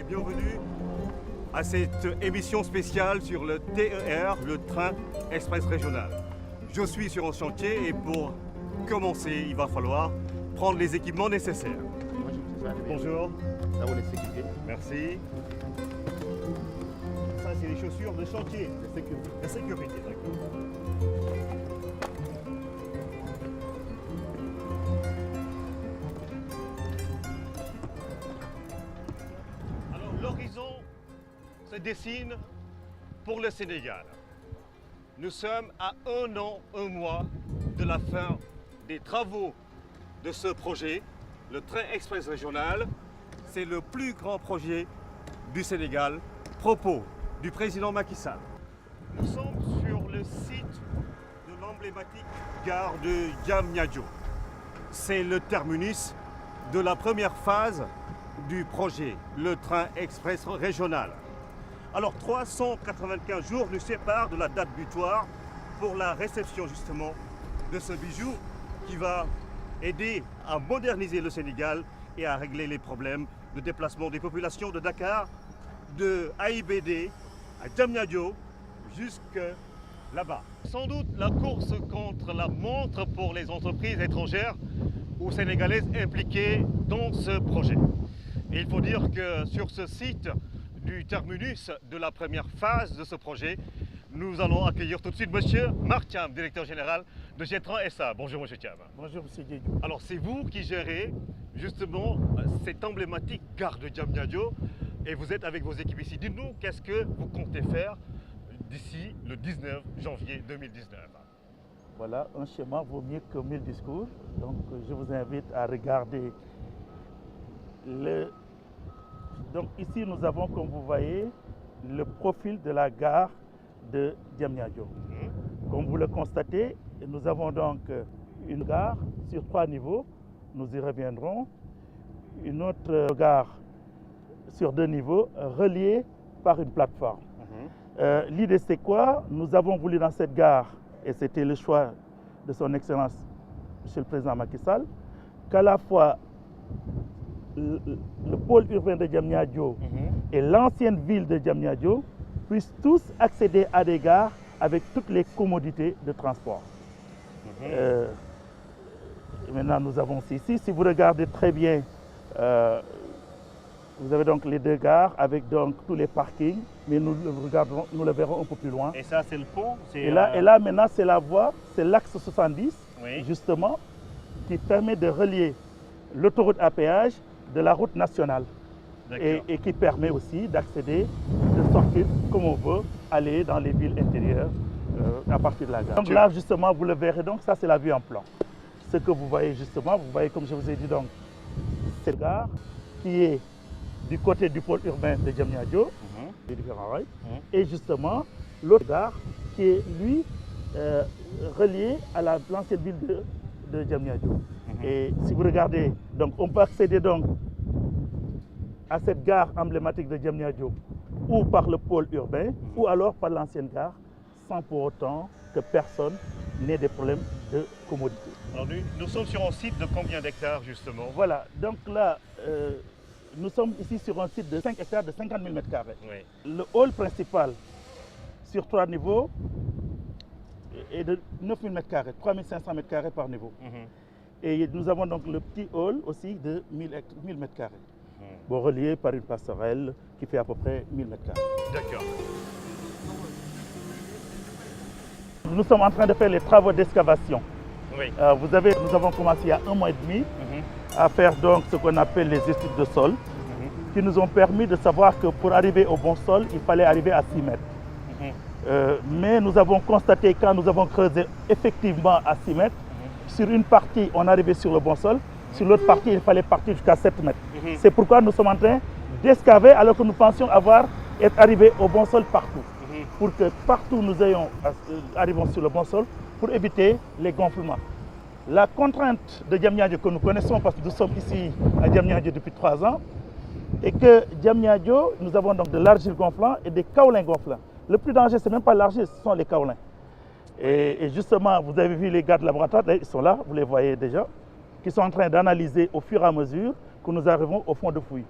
bienvenue à cette émission spéciale sur le TER, le train express régional. Je suis sur un chantier et pour commencer, il va falloir prendre les équipements nécessaires. Bonjour. Merci. Ça, c'est les chaussures de chantier. De sécurité, d'accord. Alors, l'horizon se dessine pour le Sénégal. Nous sommes à 1 an, 1 mois de la fin des travaux de ce projet, le train express régional. C'est le plus grand projet du Sénégal, propos du président Macky Sall. Nous sommes sur le site de l'emblématique gare de Diamniadio. C'est le terminus de la première phase du projet, le train express régional. Alors 395 jours nous séparent de la date butoir pour la réception justement de ce bijou qui va aider à moderniser le Sénégal et à régler les problèmes de déplacement des populations de Dakar, de AIBD à Diamniadio jusque là-bas. Sans doute la course contre la montre pour les entreprises étrangères ou sénégalaises impliquées dans ce projet. Et il faut dire que sur ce site du terminus de la première phase de ce projet, nous allons accueillir tout de suite Monsieur Marc Thiam, directeur général de Getran SA. Bonjour Monsieur Thiam. Bonjour Monsieur Diédhiou. Alors c'est vous qui gérez justement cette emblématique gare de Diamniadio et vous êtes avec vos équipes ici. Dites-nous qu'est-ce que vous comptez faire d'ici le 19 janvier 2019. Voilà, un schéma vaut mieux que 1000 discours. Donc je vous invite à regarder Donc ici nous avons, comme vous voyez, le profil de la gare de Diamniadio. Comme vous le constatez, nous avons donc une gare sur 3 niveaux, nous y reviendrons. Une autre gare sur 2 niveaux, reliée par une plateforme. L'idée c'est quoi? Nous avons voulu dans cette gare, et c'était le choix de son Excellence, Monsieur le Président Macky Sall, qu'à la fois le pôle urbain de Diamniadio et l'ancienne ville de Diamniadio puissent tous accéder à des gares avec toutes les commodités de transport. Maintenant, nous avons ici, si vous regardez très bien, vous avez donc les 2 gares avec donc tous les parkings, mais nous le verrons un peu plus loin. Et ça, c'est le pont. Et là, maintenant, c'est la voie, c'est l'axe 70, oui, justement, qui permet de relier l'autoroute à péage de la route nationale et qui permet aussi d'accéder, de sortir comme on veut, aller dans les villes intérieures à partir de la gare. Donc là, justement, vous le verrez, donc ça c'est la vue en plan. Ce que vous voyez justement, vous voyez comme je vous ai dit, donc cette gare qui est du côté du pôle urbain de Diamniadio, les différents rails, et justement l'autre gare qui est lui relié à l'ancienne ville de Diamniadio. Et si vous regardez, donc on peut accéder donc à cette gare emblématique de Diamniadio ou par le pôle urbain ou alors par l'ancienne gare sans pour autant que personne n'ait des problèmes de commodité. Alors nous sommes sur un site de combien d'hectares justement? Voilà, donc là nous sommes ici sur un site de 5 hectares de 50 000 m². Oui. Le hall principal sur 3 niveaux est de 9 000 m², 3 500 m² par niveau. Et nous avons donc le petit hall aussi de 1000 m², bon, relié par une passerelle qui fait à peu près 1000 m². D'accord. Nous sommes en train de faire les travaux d'excavation. Oui. Nous avons commencé il y a 1 mois et demi à faire donc ce qu'on appelle les études de sol, qui nous ont permis de savoir que pour arriver au bon sol, il fallait arriver à 6 mètres. Mais nous avons constaté quand nous avons creusé effectivement à 6 mètres, sur une partie, on arrivait sur le bon sol. Sur l'autre partie, il fallait partir jusqu'à 7 mètres. C'est pourquoi nous sommes en train d'excaver alors que nous pensions être arrivés au bon sol partout. Pour que partout nous arrivons sur le bon sol pour éviter les gonflements. La contrainte de Diamniadio que nous connaissons parce que nous sommes ici à Diamniadio depuis 3 ans est que Diamniadio, nous avons donc de l'argile gonflant et des kaolins gonflants. Le plus dangereux, ce n'est même pas l'argile, ce sont les kaolins. Et justement, vous avez vu les gars de laboratoire, ils sont là, vous les voyez déjà, qui sont en train d'analyser au fur et à mesure que nous arrivons au fond de fouille.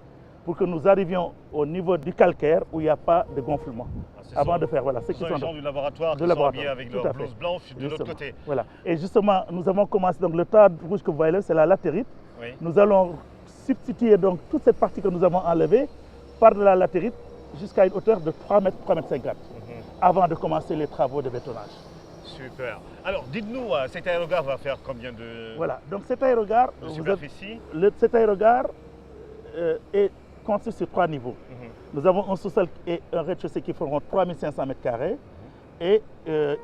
pour que nous arrivions au niveau du calcaire où il n'y a pas de gonflement. Avant de faire, voilà, ce qui sont les gens du laboratoire qui sont habillés avec leur blouse blanche de l'autre côté. Voilà. Et justement, nous avons commencé, donc le tas rouge que vous voyez là, c'est la latérite. Oui. Nous allons substituer donc toute cette partie que nous avons enlevée par de la latérite jusqu'à une hauteur de 3 mètres, 3 mètres 50 avant de commencer les travaux de bétonnage. Super. Alors, dites-nous, cet aérogare va faire combien de Voilà, donc cet aérogare, superficie cet aérogare est construit sur 3 niveaux. Nous avons un sous-sol et un rez-de-chaussée qui feront 3500 m² et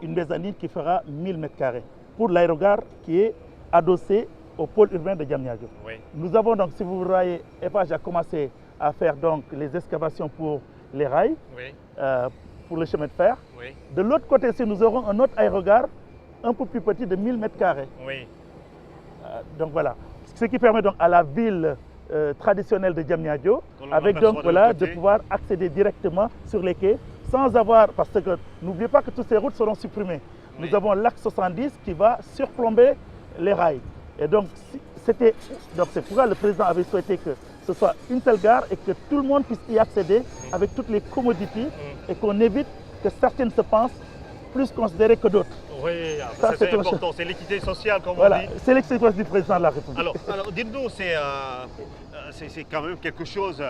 une mezzanine qui fera 1000 m² pour l'aérogare qui est adossé au pôle urbain de Diamniadio. Oui. Nous avons donc, si vous voyez, Eiffage a commencé à faire donc les excavations pour les rails, oui. Pour le chemin de fer. Oui. De l'autre côté, nous aurons un autre aérogare un peu plus petit de 1000 m². Oui. Donc voilà, ce qui permet donc à la ville traditionnelle de Diamniadio, avec donc voilà, de pouvoir accéder directement sur les quais sans avoir, parce que n'oubliez pas que toutes ces routes seront supprimées. Oui. Nous avons l'axe 70 qui va surplomber les rails. Et donc c'est pourquoi le président avait souhaité que ce soit une seule gare et que tout le monde puisse y accéder avec toutes les commodités et qu'on évite que certaines se pensent plus considérées que d'autres. Oui, ça c'est important, c'est l'équité sociale comme voilà, on dit. C'est l'équité sociale du président de la République. Alors dites-nous, c'est quand même quelque chose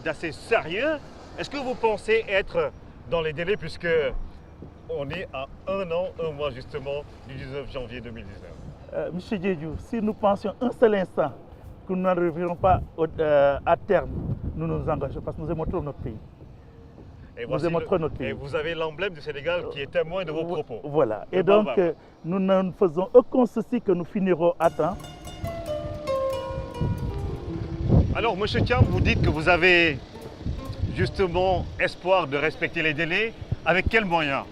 d'assez sérieux. Est-ce que vous pensez être dans les délais puisque on est à 1 an, 1 mois justement du 19 janvier 2019 Monsieur Diédiou, si nous pensions un seul instant que nous n'arriverons pas à terme, nous nous engageons parce que nous aimons trop notre pays. Et vous avez l'emblème du Sénégal qui est témoin de vos propos. Voilà. Et donc, nous ne faisons aucun souci que nous finirons à temps. Alors, M. Thiam, vous dites que vous avez justement espoir de respecter les délais. Avec quels moyens?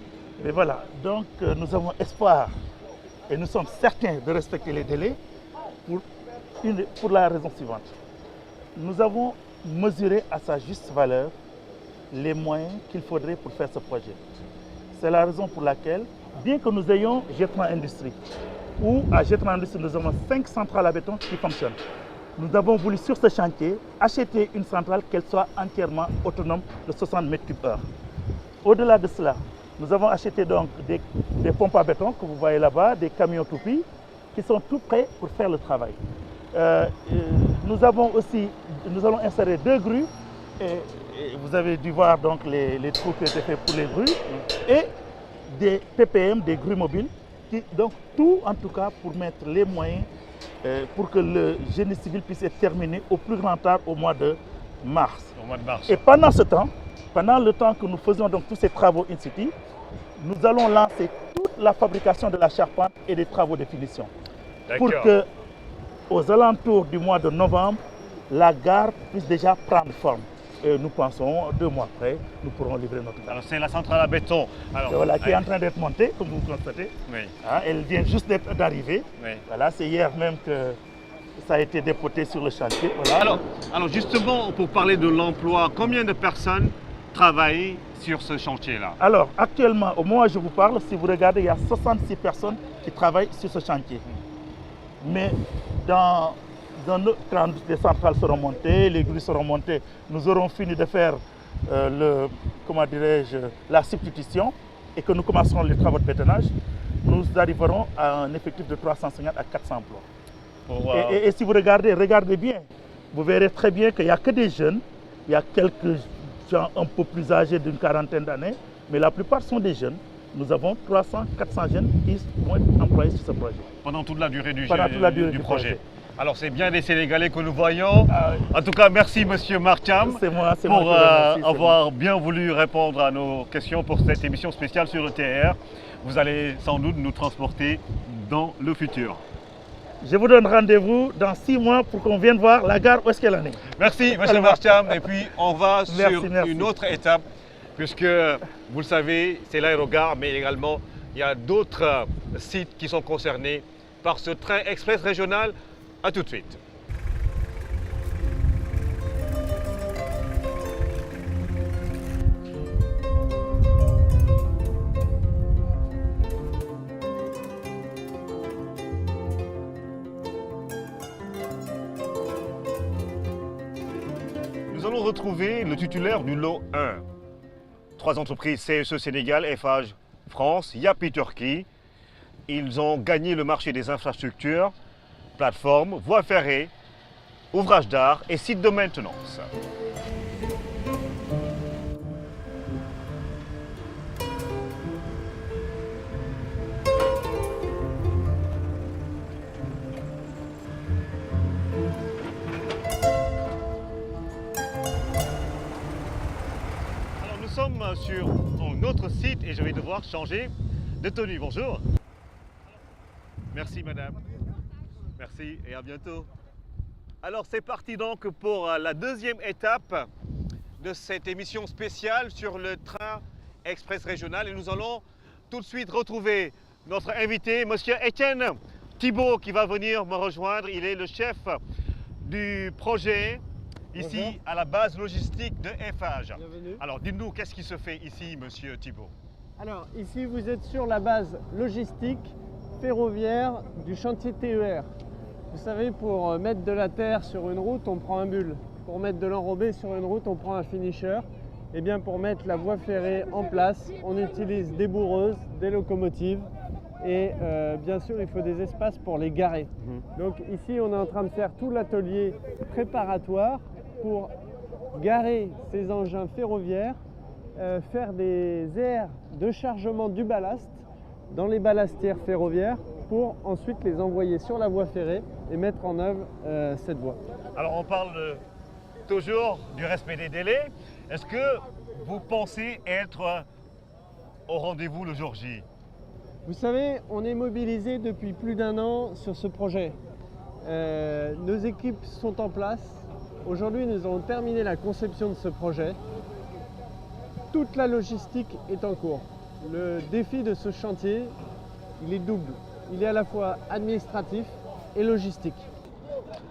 Mais voilà. Donc, nous avons espoir et nous sommes certains de respecter les délais pour la raison suivante. Nous avons mesuré à sa juste valeur les moyens qu'il faudrait pour faire ce projet. C'est la raison pour laquelle, bien que nous ayons Getran Industrie, où à Getran Industrie nous avons 5 centrales à béton qui fonctionnent, nous avons voulu sur ce chantier acheter une centrale qu'elle soit entièrement autonome de 60 m3/h. Au-delà de cela, nous avons acheté donc des pompes à béton que vous voyez là-bas, des camions toupies qui sont tout prêts pour faire le travail. Nous allons insérer 2 grues. Et vous avez dû voir donc les trous qui ont été faits pour les grues et des PPM, des grues mobiles, donc tout en tout cas pour mettre les moyens pour que le génie civil puisse être terminé au plus grand tard au mois de mars. Et pendant ce temps, pendant le temps que nous faisions donc tous ces travaux in situ, nous allons lancer toute la fabrication de la charpente et des travaux de finition. Pour que, aux alentours du mois de novembre, la gare puisse déjà prendre forme. Et nous pensons, 2 mois après, nous pourrons livrer notre gare. Alors c'est la centrale à béton. Alors, voilà, qui est en train d'être montée, comme vous constatez. Oui. Elle vient juste d'arriver. Oui. Voilà, c'est hier même que ça a été dépoté sur le chantier. Voilà. Alors justement, pour parler de l'emploi, combien de personnes travaillent sur ce chantier-là? Alors actuellement, au moment où je vous parle, si vous regardez, il y a 66 personnes qui travaillent sur ce chantier. Mais quand les centrales seront montées, les grues seront montées, nous aurons fini de faire la substitution et que nous commencerons les travaux de bétonnage, nous arriverons à un effectif de 350 à 400 emplois. Et si vous regardez bien, vous verrez très bien qu'il n'y a que des jeunes, il y a quelques gens un peu plus âgés d'une quarantaine d'années, mais la plupart sont des jeunes. Nous avons 300, 400 jeunes qui vont être employés sur ce projet. Pendant toute la durée du projet. Alors c'est bien des Sénégalais que nous voyons. En tout cas, merci Monsieur Marc Thiam pour avoir bien voulu répondre à nos questions pour cette émission spéciale sur le TER. Vous allez sans doute nous transporter dans le futur. Je vous donne rendez-vous dans 6 mois pour qu'on vienne voir la gare où est-ce qu'elle en est. Merci Monsieur Marc Thiam. Et puis on va sur une autre étape puisque vous le savez, c'est l'aérogare, mais également il y a d'autres sites qui sont concernés par ce train express régional. A tout de suite. Nous allons retrouver le titulaire du lot 1. 3 entreprises CSE Sénégal, Eiffage France, Yapi Turquie. Ils ont gagné le marché des infrastructures, plateformes, voies ferrées, ouvrages d'art et sites de maintenance. Nous sommes sur un autre site et je vais devoir changer de tenue. Bonjour. Merci madame. Merci et à bientôt. Alors c'est parti donc pour la deuxième étape de cette émission spéciale sur le train express régional et nous allons tout de suite retrouver notre invité, monsieur Étienne Thibault, qui va venir me rejoindre. Il est le chef du projet ici. Bonjour. À la base logistique de Eiffage. Bienvenue. Alors dites-nous, qu'est-ce qui se fait ici, monsieur Thibault? Alors ici vous êtes sur la base logistique ferroviaire du chantier TER. Vous savez, pour mettre de la terre sur une route, on prend un bulle. Pour mettre de l'enrobé sur une route, on prend un finisher. Et bien pour mettre la voie ferrée en place, on utilise des bourreuses, des locomotives et bien sûr il faut des espaces pour les garer. Donc ici on est en train de faire tout l'atelier préparatoire pour garer ces engins ferroviaires, faire des aires de chargement du ballast dans les ballastières ferroviaires pour ensuite les envoyer sur la voie ferrée et mettre en œuvre cette voie. Alors on parle toujours du respect des délais. Est-ce que vous pensez être au rendez-vous le jour J? Vous savez, on est mobilisé depuis plus d'1 an sur ce projet. Nos équipes sont en place. Aujourd'hui, nous avons terminé la conception de ce projet. Toute la logistique est en cours. Le défi de ce chantier, il est double. Il est à la fois administratif et logistique.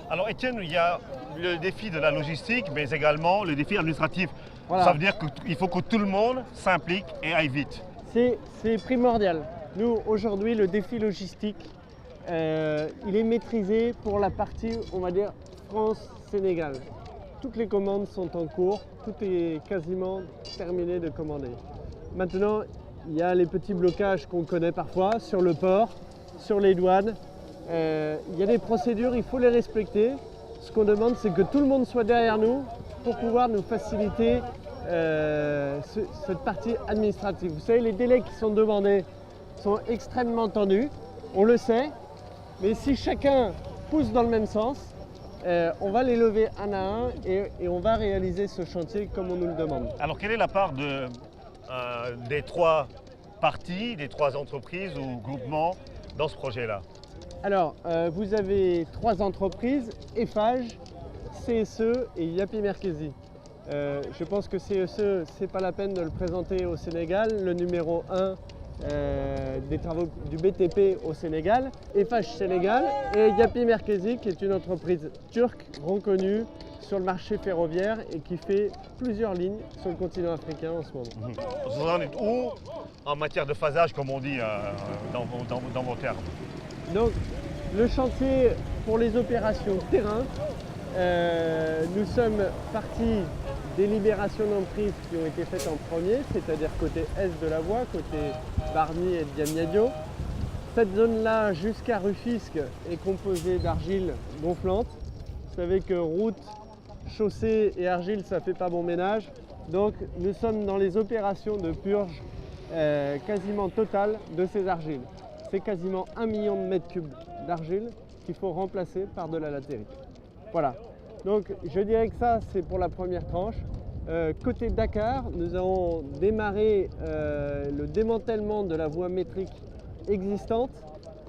Alors Étienne, il y a le défi de la logistique, mais également le défi administratif. Voilà. Ça veut dire qu'il faut que tout le monde s'implique et aille vite. C'est primordial. Nous, aujourd'hui, le défi logistique, il est maîtrisé pour la partie, on va dire, France-Sénégal. Toutes les commandes sont en cours, tout est quasiment terminé de commander. Maintenant, il y a les petits blocages qu'on connaît parfois sur le port, sur les douanes. Il y a des procédures, il faut les respecter. Ce qu'on demande, c'est que tout le monde soit derrière nous pour pouvoir nous faciliter cette partie administrative. Vous savez, les délais qui sont demandés sont extrêmement tendus, on le sait, mais si chacun pousse dans le même sens, on va les lever un à un et on va réaliser ce chantier comme on nous le demande. Alors quelle est la part des 3 parties, des 3 entreprises ou groupements dans ce projet-là? Alors, vous avez 3 entreprises, Eiffage, CSE et Yapi Merkezi. Je pense que CSE, c'est pas la peine de le présenter au Sénégal, le numéro 1 des travaux du BTP au Sénégal, Eiffage Sénégal et Yapi Merkezi qui est une entreprise turque reconnue sur le marché ferroviaire et qui fait plusieurs lignes sur le continent africain en ce moment. Vous en êtes où en matière de phasage, comme on dit dans vos termes? Donc le chantier pour les opérations terrain, nous sommes partis des libérations d'emprise qui ont été faites en premier, c'est-à-dire côté est de la voie, côté Bargny et Diamniadio. Cette zone-là, jusqu'à Rufisque, est composée d'argile gonflante. Vous savez que route, chaussée et argile, ça ne fait pas bon ménage. Donc nous sommes dans les opérations de purge quasiment totale de ces argiles. C'est quasiment 1 million de mètres cubes d'argile qu'il faut remplacer par de la latérite. Voilà. Donc je dirais que ça, c'est pour la première tranche. Côté Dakar, nous avons démarré le démantèlement de la voie métrique existante,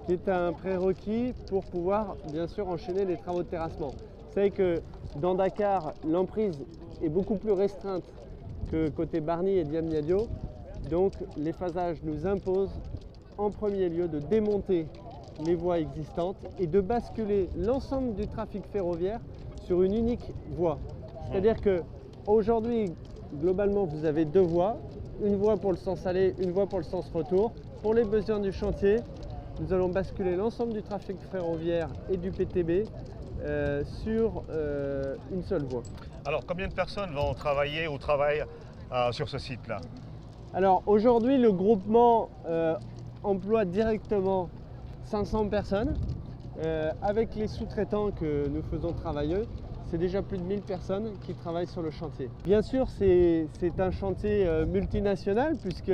qui est un prérequis pour pouvoir bien sûr enchaîner les travaux de terrassement. Vous savez que dans Dakar, l'emprise est beaucoup plus restreinte que côté Bargny et Diamniadio. Donc les phasages nous imposent en premier lieu de démonter les voies existantes et de basculer l'ensemble du trafic ferroviaire sur une unique voie. C'est-à-dire qu'aujourd'hui, globalement, vous avez 2 voies, une voie pour le sens aller, une voie pour le sens retour. Pour les besoins du chantier, nous allons basculer l'ensemble du trafic ferroviaire et du PTB sur une seule voie. Alors, combien de personnes vont travailler ou travaillent sur ce site-là? Alors aujourd'hui, le groupement emploie directement 500 personnes. Avec les sous-traitants que nous faisons travailler, c'est déjà plus de 1000 personnes qui travaillent sur le chantier. Bien sûr, c'est un chantier multinational puisque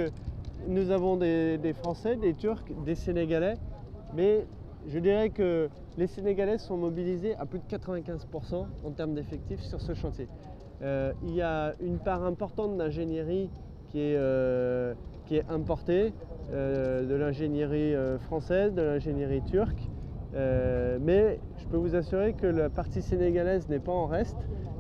nous avons des Français, des Turcs, des Sénégalais, mais je dirais que les Sénégalais sont mobilisés à plus de 95% en termes d'effectifs sur ce chantier. Il y a une part importante d'ingénierie qui est importée, de l'ingénierie française, de l'ingénierie turque. Mais je peux vous assurer que la partie sénégalaise n'est pas en reste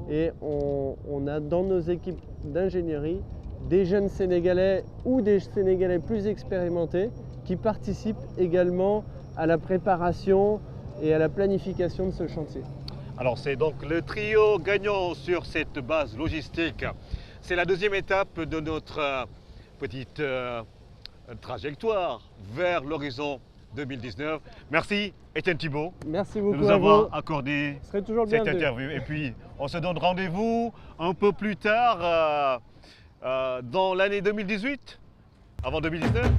et on a dans nos équipes d'ingénierie des jeunes Sénégalais ou des Sénégalais plus expérimentés qui participent également à la préparation et à la planification de ce chantier. Alors c'est donc le trio gagnant sur cette base logistique. C'est la deuxième étape de notre petite trajectoire vers l'horizon 2019. Merci Étienne Thibault. Merci beaucoup de nous à avoir vous. accordé Ce serait toujours le cette bienvenu. interview. Et puis on se donne rendez-vous un peu plus tard dans l'année 2018, avant 2019.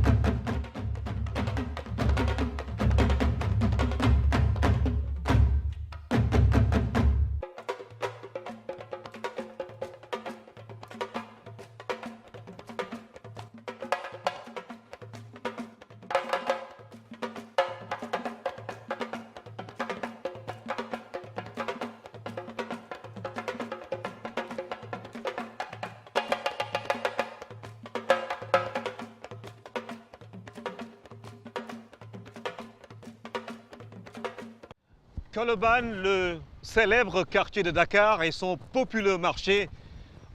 Colobane, le célèbre quartier de Dakar et son populeux marché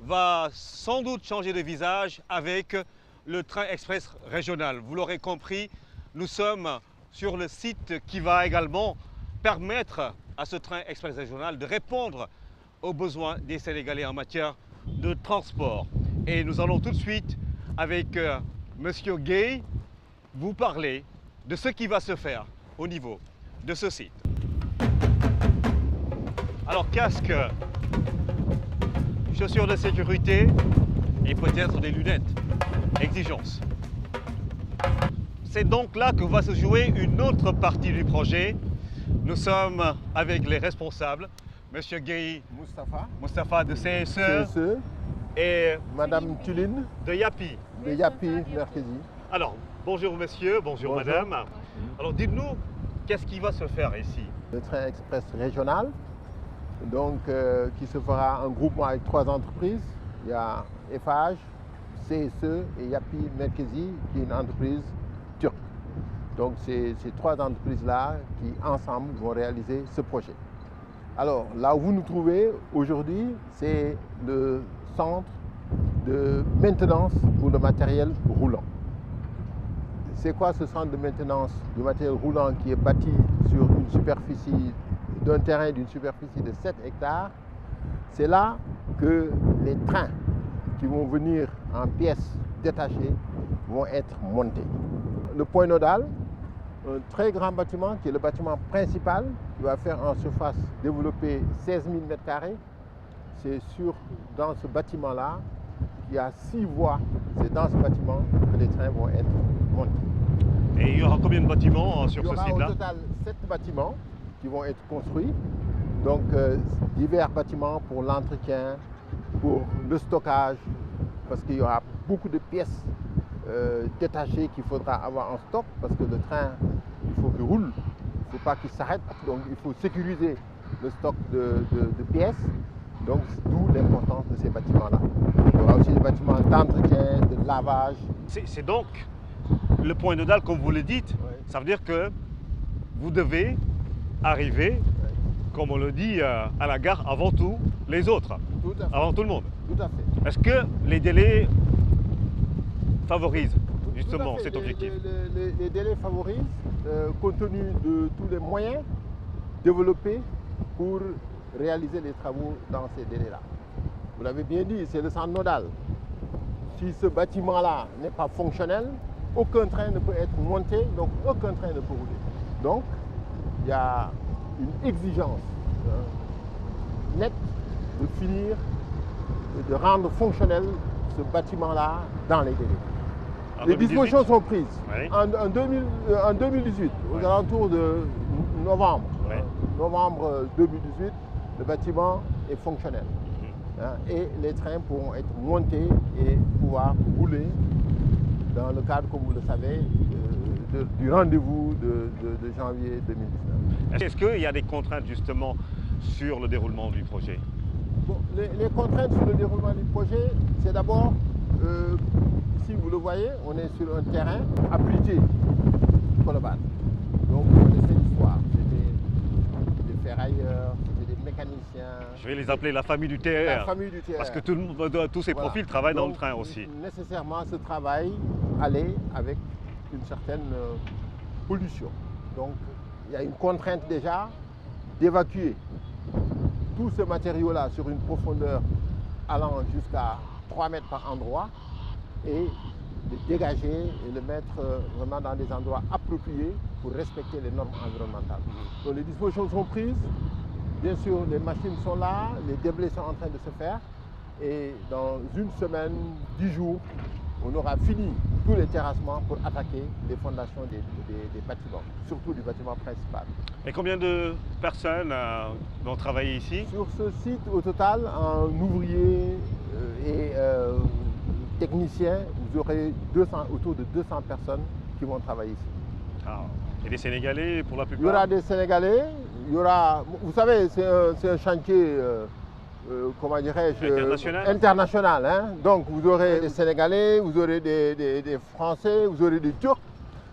va sans doute changer de visage avec le train express régional. Vous l'aurez compris, nous sommes sur le site qui va également permettre à ce train express régional de répondre aux besoins des Sénégalais en matière de transport. Et nous allons tout de suite avec Monsieur Gueye vous parler de ce qui va se faire au niveau de ce site. Alors casque, chaussures de sécurité et peut-être des lunettes. Exigence. C'est donc là que va se jouer une autre partie du projet. Nous sommes avec les responsables, Monsieur Gueye Moustapha de CSE et Madame Tuline de Yapi. de Yapi Merkezi. Alors, bonjour monsieur, bonjour madame. Alors dites-nous, qu'est-ce qui va se faire ici? Le train express régional, donc, qui se fera en groupement avec 3 entreprises. Il y a Eiffage, CSE et Yapi Merkezi, qui est une entreprise turque. Donc c'est ces 3 entreprises-là qui ensemble vont réaliser ce projet. Alors là où vous nous trouvez aujourd'hui, c'est le centre de maintenance pour le matériel roulant. C'est quoi ce centre de maintenance du matériel roulant qui est bâti sur une superficie d'un terrain d'une superficie de 7 hectares? C'est là que les trains qui vont venir en pièces détachées vont être montés. Le point nodal, un très grand bâtiment qui est le bâtiment principal, qui va faire en surface développée 16 000 m². C'est dans ce bâtiment-là, il y a 6 voies. C'est dans ce bâtiment que les trains vont être montés. Et il y aura combien de bâtiments sur ce Il y aura site-là? au total 7 bâtiments qui vont être construits. Donc divers bâtiments pour l'entretien, pour le stockage, parce qu'il y aura beaucoup de pièces détachées qu'il faudra avoir en stock, parce que le train, il faut qu'il roule, il ne faut pas qu'il s'arrête, donc il faut sécuriser le stock de pièces. Donc d'où l'importance de ces bâtiments-là. Il y aura aussi des bâtiments d'entretien, de lavage. C'est donc le point nodal, comme vous le dites. Ouais. Ça veut dire que vous devez arriver, comme on le dit, à la gare avant tout les autres, Tout à fait. avant tout le monde. Tout à fait. Est-ce que les délais favorisent Tout à justement fait. cet objectif? Les délais favorisent, compte tenu de tous les moyens développés pour réaliser les travaux dans ces délais-là. Vous l'avez bien dit, c'est le centre nodal. Si ce bâtiment-là n'est pas fonctionnel, aucun train ne peut être monté, donc aucun train ne peut rouler. Donc, il y a une exigence nette de finir et de rendre fonctionnel ce bâtiment-là dans les délais. Les dispositions sont prises Oui. en 2018, aux alentours de novembre. Oui. Novembre 2018, le bâtiment est fonctionnel. Et les trains pourront être montés et pouvoir rouler dans le cadre, comme vous le savez, du rendez-vous de janvier 2019. Est-ce qu'il y a des contraintes justement sur le déroulement du projet? Bon, les contraintes sur le déroulement du projet, c'est d'abord, ici vous le voyez, on est sur un terrain abrité, Colobane. Donc on connaissait l'histoire, c'était des ferrailleurs, c'était des mécaniciens. Je vais les appeler la famille du TER. La famille du TER. Parce que tous ces Voilà. profils travaillent dans le Donc, train aussi. Nécessairement, ce travail allait avec une certaine pollution. Donc, il y a une contrainte déjà d'évacuer tout ce matériau-là sur une profondeur allant jusqu'à 3 mètres par endroit et de dégager et le mettre vraiment dans des endroits appropriés pour respecter les normes environnementales. Donc, les dispositions sont prises. Bien sûr, les machines sont là, les déblais sont en train de se faire et dans une semaine, 10 jours, on aura fini tous les terrassements pour attaquer les fondations des bâtiments, surtout du bâtiment principal. Et combien de personnes vont travailler ici? Sur ce site, au total, en ouvriers et techniciens, vous aurez autour de 200 personnes qui vont travailler ici. Ah. Et des Sénégalais pour la Il plupart? y aura des Sénégalais, il y aura, vous savez, c'est un chantier, comment dirais-je, international. Hein? Donc vous aurez des Sénégalais, vous aurez des Français, vous aurez des Turcs.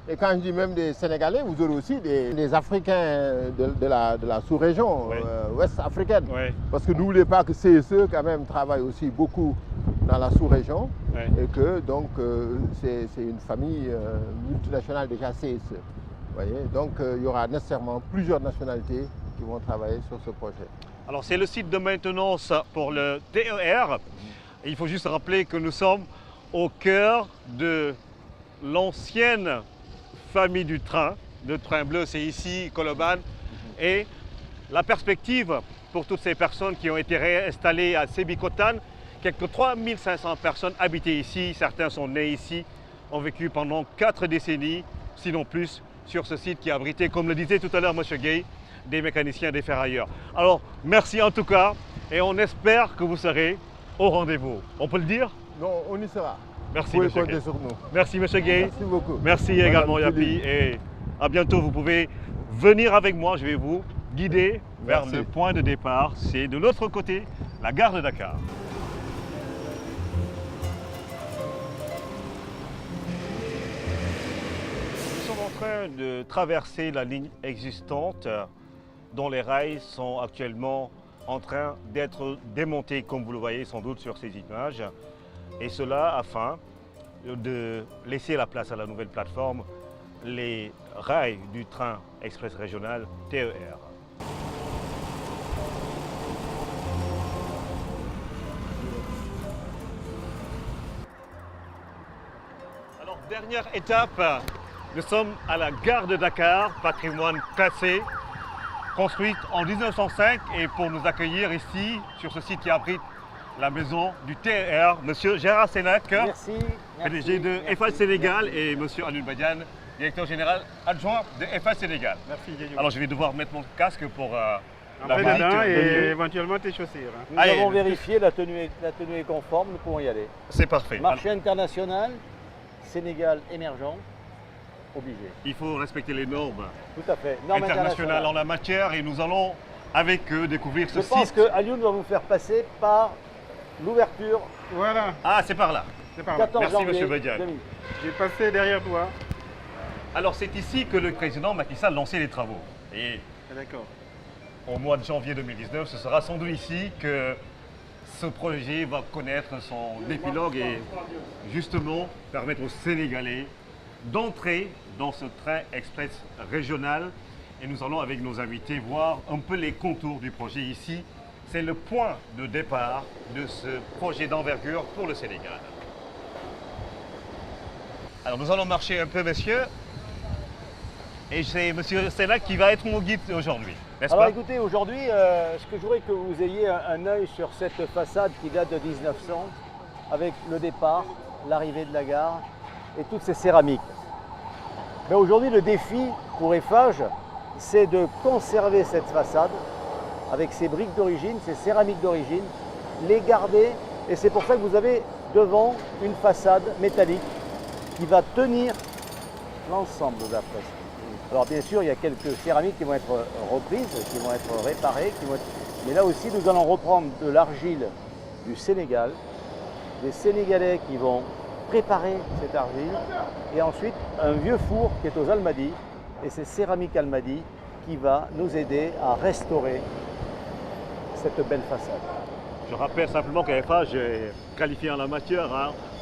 Et quand je dis même des Sénégalais, vous aurez aussi des Africains de la sous-région Oui. ouest africaine. Oui. Parce que n'oubliez pas que CSE quand même travaille aussi beaucoup dans la sous-région. Oui. Et que donc c'est une famille multinationale déjà CSE. Voyez, donc il y aura nécessairement plusieurs nationalités qui vont travailler sur ce projet. Alors c'est le site de maintenance pour le TER. Et il faut juste rappeler que nous sommes au cœur de l'ancienne famille du train. Le train bleu, c'est ici, Colobane. Et la perspective pour toutes ces personnes qui ont été réinstallées à Sébikotane, quelques 3500 personnes habitaient ici, certains sont nés ici, ont vécu pendant 4 décennies, sinon plus, sur ce site qui a abrité, comme le disait tout à l'heure M. Gay, des mécaniciens, des ferrailleurs. Alors, merci en tout cas, et on espère que vous serez au rendez-vous. On peut le dire? Non, on y sera. Merci, Vous M. pouvez compter Gay. sur nous. Merci, M. Gay. Merci beaucoup. Merci Madame également, Yapi, Philippe. et à bientôt. Vous pouvez venir avec moi, je vais vous guider vers Merci. le point de départ. C'est de l'autre côté, la gare de Dakar. Nous sommes en train de traverser la ligne existante dont les rails sont actuellement en train d'être démontés, comme vous le voyez sans doute sur ces images. Et cela afin de laisser la place à la nouvelle plateforme, les rails du train express régional TER. Alors, dernière étape, nous sommes à la gare de Dakar, patrimoine classé, construite en 1905. Et pour nous accueillir ici, sur ce site qui abrite la maison du TER, M. Gérard Sénac, Merci. PDG de FH Sénégal, et M. Alioune Badiane, directeur général adjoint de FH Sénégal. Merci, Diego. Alors je vais devoir mettre mon casque pour la Entrez visite dedans de et lieu. éventuellement tes chaussures. hein. Nous Allez, avons le- vérifié, la tenue est conforme, nous pouvons y aller. C'est parfait. Marché international, Sénégal émergent, obligé. Il faut respecter les normes Tout à fait. Normes internationales en la matière, et nous allons avec eux découvrir ce Je pense site. que Alioune va vous faire passer par l'ouverture Voilà, Ah, c'est par là. c'est pas mal. 14 Merci, janvier monsieur Badiane. 2000. J'ai passé derrière toi. Alors c'est ici que le président Macky Sall lançait les travaux. Et Ah, D'accord. au mois de janvier 2019, ce sera sans doute ici que ce projet va connaître son épilogue et justement permettre aux Sénégalais d'entrer dans ce train express régional. Et nous allons avec nos invités voir un peu les contours du projet ici. C'est le point de départ de ce projet d'envergure pour le Sénégal. Alors nous allons marcher un peu, messieurs. Et c'est M. Sénac qui va être mon guide aujourd'hui, n'est-ce Alors pas? écoutez, aujourd'hui, ce que je voudrais que vous ayez un œil sur cette façade qui date de 1900, avec le départ, l'arrivée de la gare et toutes ces céramiques. Mais aujourd'hui, le défi pour Eiffage, c'est de conserver cette façade avec ses briques d'origine, ses céramiques d'origine, les garder. Et c'est pour ça que vous avez devant une façade métallique qui va tenir l'ensemble de la fresque. Alors bien sûr, il y a quelques céramiques qui vont être reprises, qui vont être réparées, mais là aussi, nous allons reprendre de l'argile du Sénégal, des Sénégalais qui vont préparer cette argile, et ensuite un vieux four qui est aux Almadies, et c'est Céramique Almadies qui va nous aider à restaurer cette belle façade. Je rappelle simplement qu'Eiffage est qualifié en la matière,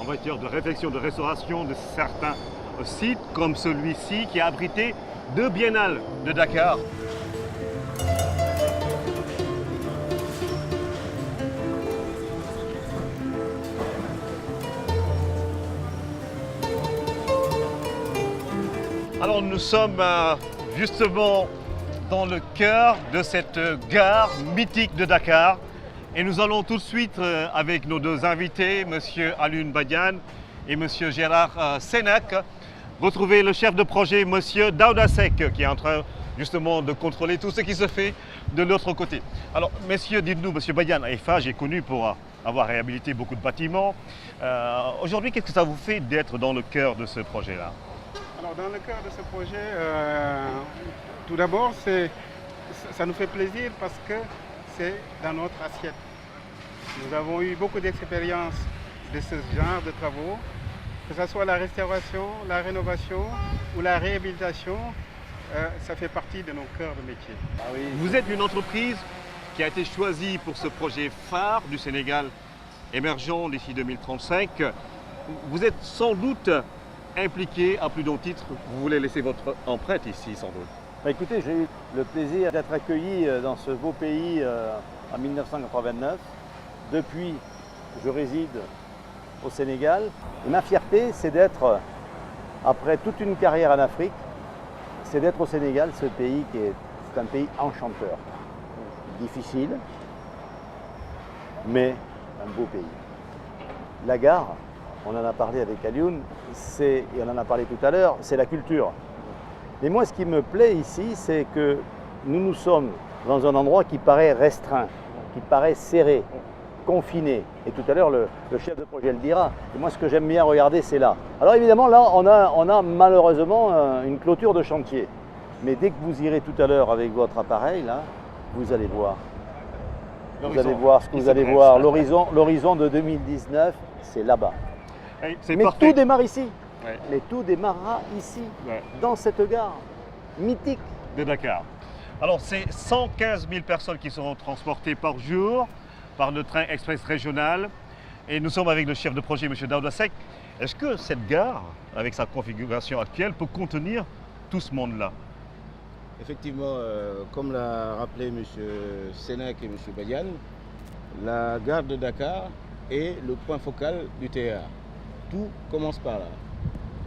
en matière de réflexion, de restauration de certains sites, comme celui-ci qui a abrité 2 biennales de Dakar. Alors nous sommes justement dans le cœur de cette gare mythique de Dakar et nous allons tout de suite avec nos 2 invités, M. Alioune Badiane et M. Gérard Sénac, retrouver le chef de projet, M. Daouda Seck, qui est en train justement de contrôler tout ce qui se fait de l'autre côté. Alors messieurs, dites-nous, M. Badiane, Eiffage est connu pour avoir réhabilité beaucoup de bâtiments. Aujourd'hui, qu'est-ce que ça vous fait d'être dans le cœur de ce projet-là? Alors, dans le cœur de ce projet, tout d'abord, ça nous fait plaisir parce que c'est dans notre assiette. Nous avons eu beaucoup d'expérience de ce genre de travaux, que ce soit la restauration, la rénovation ou la réhabilitation, ça fait partie de nos cœurs de métier. Ah oui. Vous êtes une entreprise qui a été choisie pour ce projet phare du Sénégal émergent d'ici 2035. Vous êtes sans doute impliqué à plus d'un titre. Vous voulez laisser votre empreinte ici, sans doute. Bah, écoutez, j'ai eu le plaisir d'être accueilli dans ce beau pays en 1989. Depuis, je réside au Sénégal. Et ma fierté, c'est d'être, après toute une carrière en Afrique, c'est d'être au Sénégal, ce pays qui est un pays enchanteur. Difficile, mais un beau pays. La gare, on en a parlé avec Alioune, et on en a parlé tout à l'heure, c'est la culture. Et moi, ce qui me plaît ici, c'est que nous sommes dans un endroit qui paraît restreint, qui paraît serré, confiné. Et tout à l'heure, le chef de projet le dira. Et moi, ce que j'aime bien regarder, c'est là. Alors évidemment, là, on a malheureusement une clôture de chantier. Mais dès que vous irez tout à l'heure avec votre appareil, là, vous allez voir. Vous allez voir ce que vous allez voir. L'horizon de 2019, c'est là-bas. Mais parfait. tout démarre ici. Ouais. Mais tout démarrera ici, Ouais. dans cette gare mythique. De Dakar. Alors, c'est 115 000 personnes qui seront transportées par jour par le train express régional. Et nous sommes avec le chef de projet, M. Daouda Seck. Est-ce que cette gare, avec sa configuration actuelle, peut contenir tout ce monde-là? Effectivement, comme l'a rappelé M. Sénac et M. Badiane, la gare de Dakar est le point focal du TER. Tout commence par là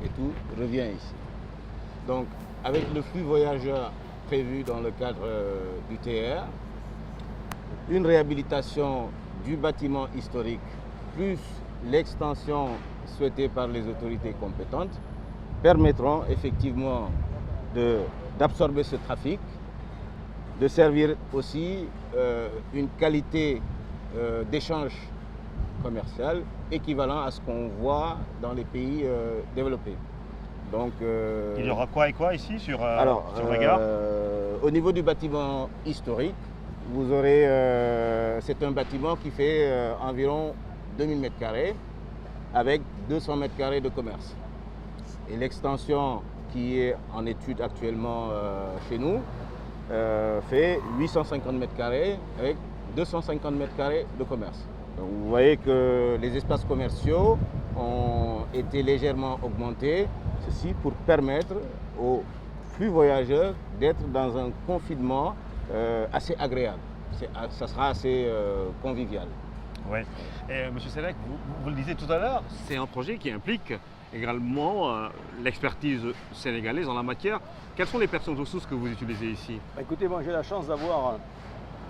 et tout revient ici. Donc, avec le flux voyageurs prévu dans le cadre du TER, une réhabilitation du bâtiment historique, plus l'extension souhaitée par les autorités compétentes, permettront effectivement d'absorber ce trafic, de servir aussi une qualité d'échange commercial équivalent à ce qu'on voit dans les pays développés. Donc, Il y aura quoi et quoi ici sur la gare? Au niveau du bâtiment historique, vous aurez, c'est un bâtiment qui fait environ 2000 m² avec 200 m² de commerce. Et l'extension qui est en étude actuellement chez nous fait 850 m² avec 250 m² de commerce. Donc vous voyez que les espaces commerciaux ont été légèrement augmentés, ceci pour permettre aux flux voyageurs d'être dans un confinement assez agréable. Ça sera assez convivial. Oui. Et M. Sénèque, vous le disiez tout à l'heure, c'est un projet qui implique également l'expertise sénégalaise en la matière. Quelles sont les personnes ressources que vous utilisez ici? Écoutez, moi j'ai la chance d'avoir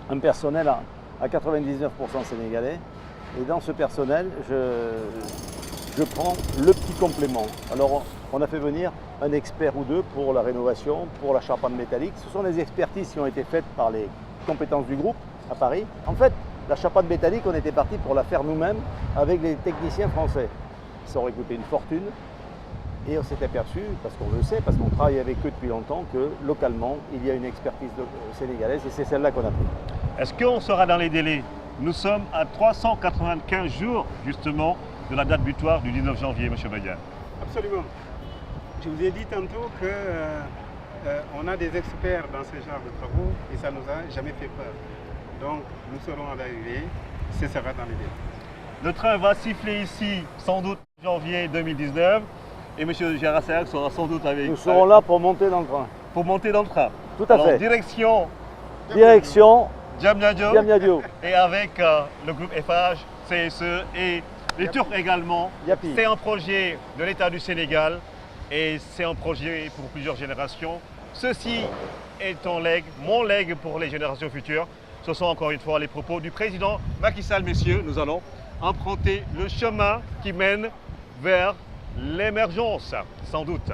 un personnel à 99% sénégalais. Et dans ce personnel, je prends le petit complément. Alors, on a fait venir un expert ou deux pour la rénovation, pour la charpente métallique. Ce sont des expertises qui ont été faites par les compétences du groupe à Paris. En fait, la charpente métallique, on était parti pour la faire nous-mêmes avec les techniciens français. Ça aurait coûté une fortune. Et on s'est aperçu, parce qu'on le sait, parce qu'on travaille avec eux depuis longtemps, que localement, il y a une expertise sénégalaise et c'est celle-là qu'on a pris. Est-ce qu'on sera dans les délais? Nous sommes à 395 jours, justement, de la date butoir du 19 janvier, M. Badiane. Absolument. Je vous ai dit tantôt qu'on a des experts dans ce genre de travaux et ça ne nous a jamais fait peur. Donc, nous serons à l'arrivée, ce sera dans les délais. Le train va siffler ici, sans doute, en janvier 2019. Et M. Gérard Sénèque sera sans doute avec... Nous serons là pour monter dans le train. Pour monter dans le train. Tout à fait. Direction Diamniadio. Et avec le groupe FH, CSE et les Turcs également. Yapi. C'est un projet de l'État du Sénégal et c'est un projet pour plusieurs générations. Ceci est un legs, mon legs pour les générations futures. Ce sont encore une fois les propos du président Macky Sall, messieurs. Nous allons emprunter le chemin qui mène vers l'émergence, sans doute.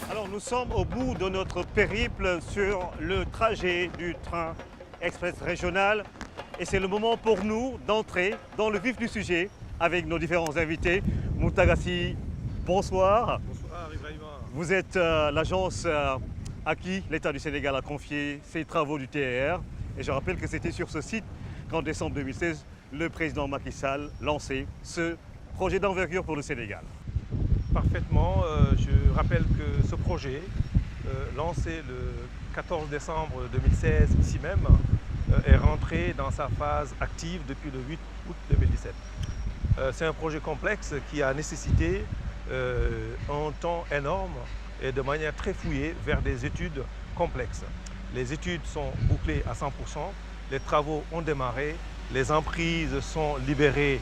Alors nous sommes au bout de notre périple sur le trajet du train express régional et c'est le moment pour nous d'entrer dans le vif du sujet avec nos différents invités. Moutagassi, bonsoir. Bonsoir Ibrahima. Vous êtes l'agence à qui l'État du Sénégal a confié ses travaux du TER. Et je rappelle que c'était sur ce site qu'en décembre 2016, le président Macky Sall lançait ce projet d'envergure pour le Sénégal. Parfaitement. Je rappelle que ce projet, lancé le 14 décembre 2016 ici même, est rentré dans sa phase active depuis le 8 août 2017. C'est un projet complexe qui a nécessité un temps énorme et de manière très fouillée vers des études complexes. Les études sont bouclées à 100%, les travaux ont démarré, les emprises sont libérées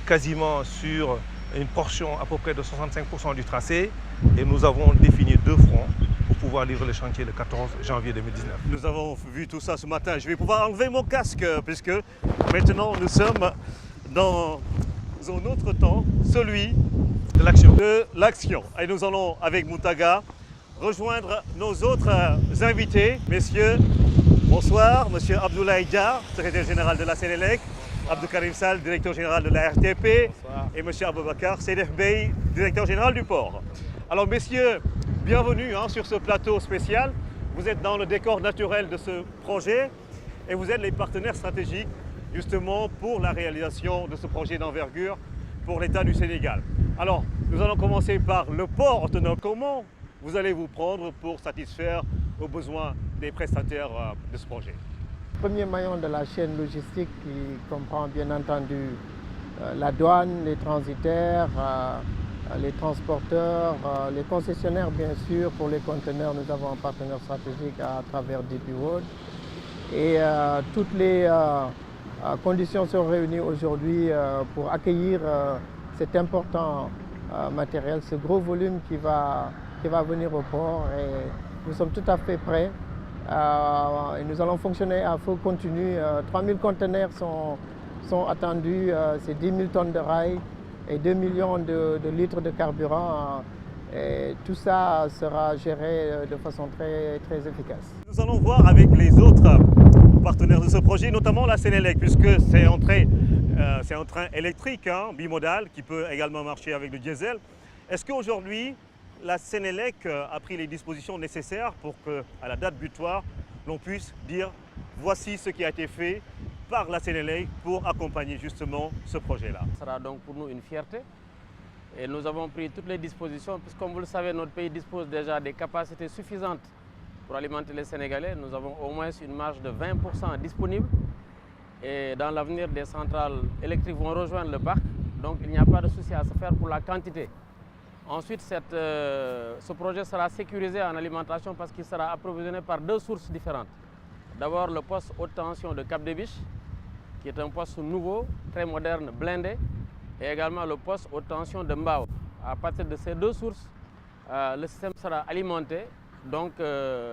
quasiment sur une portion à peu près de 65% du tracé et nous avons défini 2 fronts pour pouvoir livrer le chantier le 14 janvier 2019. Nous avons vu tout ça ce matin. Je vais pouvoir enlever mon casque puisque maintenant nous sommes dans un autre temps, celui de l'action. Et nous allons, avec Moutaga, rejoindre nos autres invités. Messieurs, bonsoir. Monsieur Abdoulaye Dia, secrétaire général de la Sénélec, Abdou Karim Sall, directeur général de la RTP, bonsoir. Et monsieur Aboubakar Sedef Bey, directeur général du port. Alors messieurs, bienvenue sur ce plateau spécial. Vous êtes dans le décor naturel de ce projet et vous êtes les partenaires stratégiques justement pour la réalisation de ce projet d'envergure pour l'État du Sénégal. Alors, nous allons commencer par le port autonome. Comment vous allez vous prendre pour satisfaire aux besoins des prestataires de ce projet? Premier maillon de la chaîne logistique qui comprend bien entendu la douane, les transitaires, les transporteurs, les concessionnaires bien sûr. Pour les conteneurs, nous avons un partenaire stratégique à travers DP World. Et toutes les conditions sont réunies aujourd'hui pour accueillir cet important matériel, ce gros volume qui va venir au port. Et nous sommes tout à fait prêts. Et nous allons fonctionner à feu continu. 3000 conteneurs sont attendus, c'est 10 000 tonnes de rails et 2 millions de litres de carburant. Et tout ça sera géré de façon très, très efficace. Nous allons voir avec les autres partenaires de ce projet, notamment la Sénélec, puisque c'est un train électrique, bimodal, qui peut également marcher avec le diesel. Est-ce qu'aujourd'hui, la Sénélec a pris les dispositions nécessaires pour qu'à la date butoir, l'on puisse dire voici ce qui a été fait par la Sénélec pour accompagner justement ce projet-là? Ce sera donc pour nous une fierté. Et nous avons pris toutes les dispositions, puisque comme vous le savez, notre pays dispose déjà des capacités suffisantes pour alimenter les Sénégalais. Nous avons au moins une marge de 20% disponible. Et dans l'avenir, des centrales électriques vont rejoindre le parc. Donc il n'y a pas de souci à se faire pour la quantité. Ensuite, ce projet sera sécurisé en alimentation parce qu'il sera approvisionné par deux sources différentes. D'abord le poste haute tension de Cap des Biches, qui est un poste nouveau, très moderne, blindé, et également le poste haute tension de Mbao. À partir de ces deux sources, le système sera alimenté, donc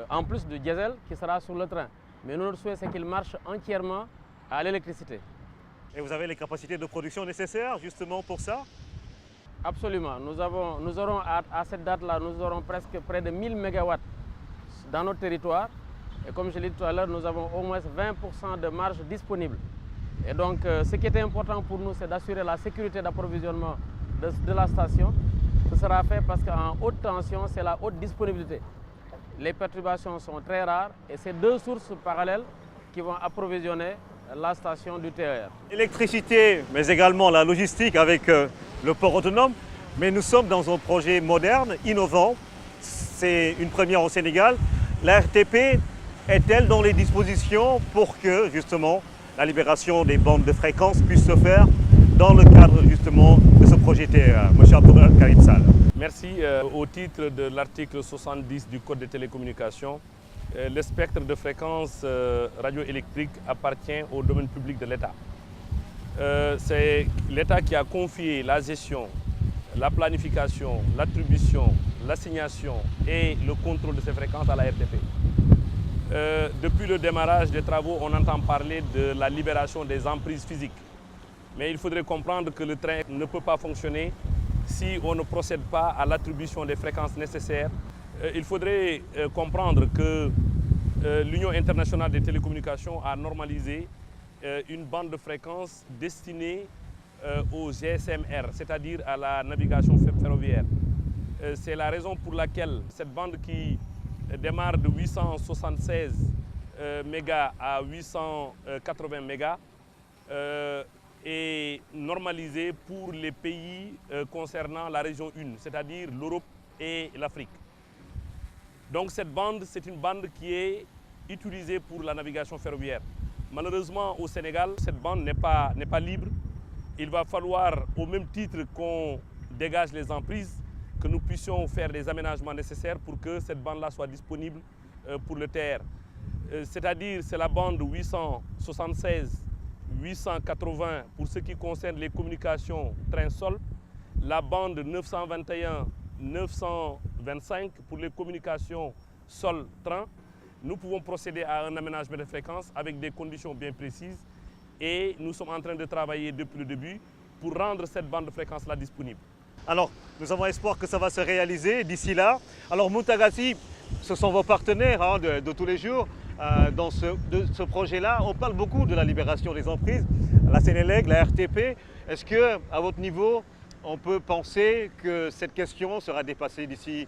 en plus du diesel qui sera sur le train. Mais notre souhait, c'est qu'il marche entièrement à l'électricité. Et vous avez les capacités de production nécessaires justement pour ça? Absolument. Nous aurons à cette date-là, nous aurons presque près de 1000 MW dans notre territoire. Et comme je l'ai dit tout à l'heure, nous avons au moins 20% de marge disponible. Et donc, ce qui est important pour nous, c'est d'assurer la sécurité d'approvisionnement de la station. Ce sera fait parce qu'en haute tension, c'est la haute disponibilité. Les perturbations sont très rares et c'est deux sources parallèles qui vont approvisionner la station du TER. L'électricité, mais également la logistique avec le port autonome. Mais nous sommes dans un projet moderne, innovant. C'est une première au Sénégal. La RTP est-elle dans les dispositions pour que justement la libération des bandes de fréquences puisse se faire dans le cadre justement de ce projet TER? Monsieur Abdoul Karim Sall. Merci. Au titre de l'article 70 du Code des télécommunications, le spectre de fréquences radioélectriques appartient au domaine public de l'État. C'est l'État qui a confié la gestion, la planification, l'attribution, l'assignation et le contrôle de ces fréquences à la RTP. Depuis le démarrage des travaux, on entend parler de la libération des emprises physiques. Mais il faudrait comprendre que le train ne peut pas fonctionner si on ne procède pas à l'attribution des fréquences nécessaires. Il faudrait comprendre que l'Union internationale des télécommunications a normalisé une bande de fréquences destinée au GSM-R, c'est-à-dire à la navigation ferroviaire. C'est la raison pour laquelle cette bande qui démarre de 876 mégas à 880 mégas est normalisée pour les pays concernant la région 1, c'est-à-dire l'Europe et l'Afrique. Donc cette bande, c'est une bande qui est utilisée pour la navigation ferroviaire. Malheureusement, au Sénégal, cette bande n'est pas libre. Il va falloir, au même titre qu'on dégage les emprises, que nous puissions faire des aménagements nécessaires pour que cette bande-là soit disponible pour le TER. C'est-à-dire, c'est la bande 876, 880 pour ce qui concerne les communications train-sol, la bande 921, 925 pour les communications sol-train. Nous pouvons procéder à un aménagement de fréquences avec des conditions bien précises et nous sommes en train de travailler depuis le début pour rendre cette bande de fréquences-là disponible. Alors, nous avons espoir que ça va se réaliser d'ici là. Alors, Moutagassi, ce sont vos partenaires hein, de tous les jours dans ce projet-là. On parle beaucoup de la libération des emprises, la Sénélec, la RTP. Est-ce qu'à votre niveau, on peut penser que cette question sera dépassée d'ici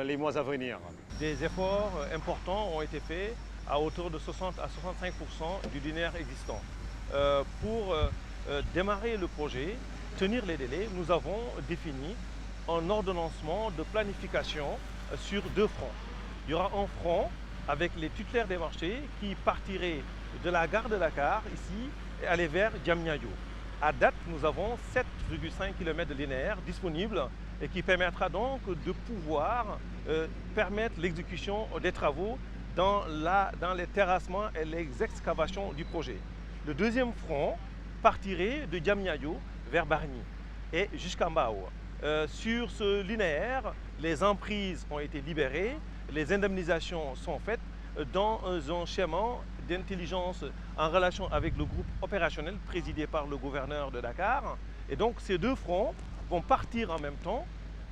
les mois à venir? Des efforts importants ont été faits à hauteur de 60 à 65% du linéaire existant. Pour démarrer le projet, tenir les délais, nous avons défini un ordonnancement de planification sur deux fronts. Il y aura un front avec les titulaires des marchés qui partiraient de la gare de Dakar ici et aller vers Diamniadio. À date, nous avons 7,5 km de linéaire disponible et qui permettra donc de pouvoir permettre l'exécution des travaux dans les terrassements et les excavations du projet. Le deuxième front partirait de Diamniadio vers Bargny et jusqu'à Mbao. Sur ce linéaire, les emprises ont été libérées, les indemnisations sont faites dans un schéma d'intelligence en relation avec le groupe opérationnel présidé par le gouverneur de Dakar. Et donc ces deux fronts vont partir en même temps.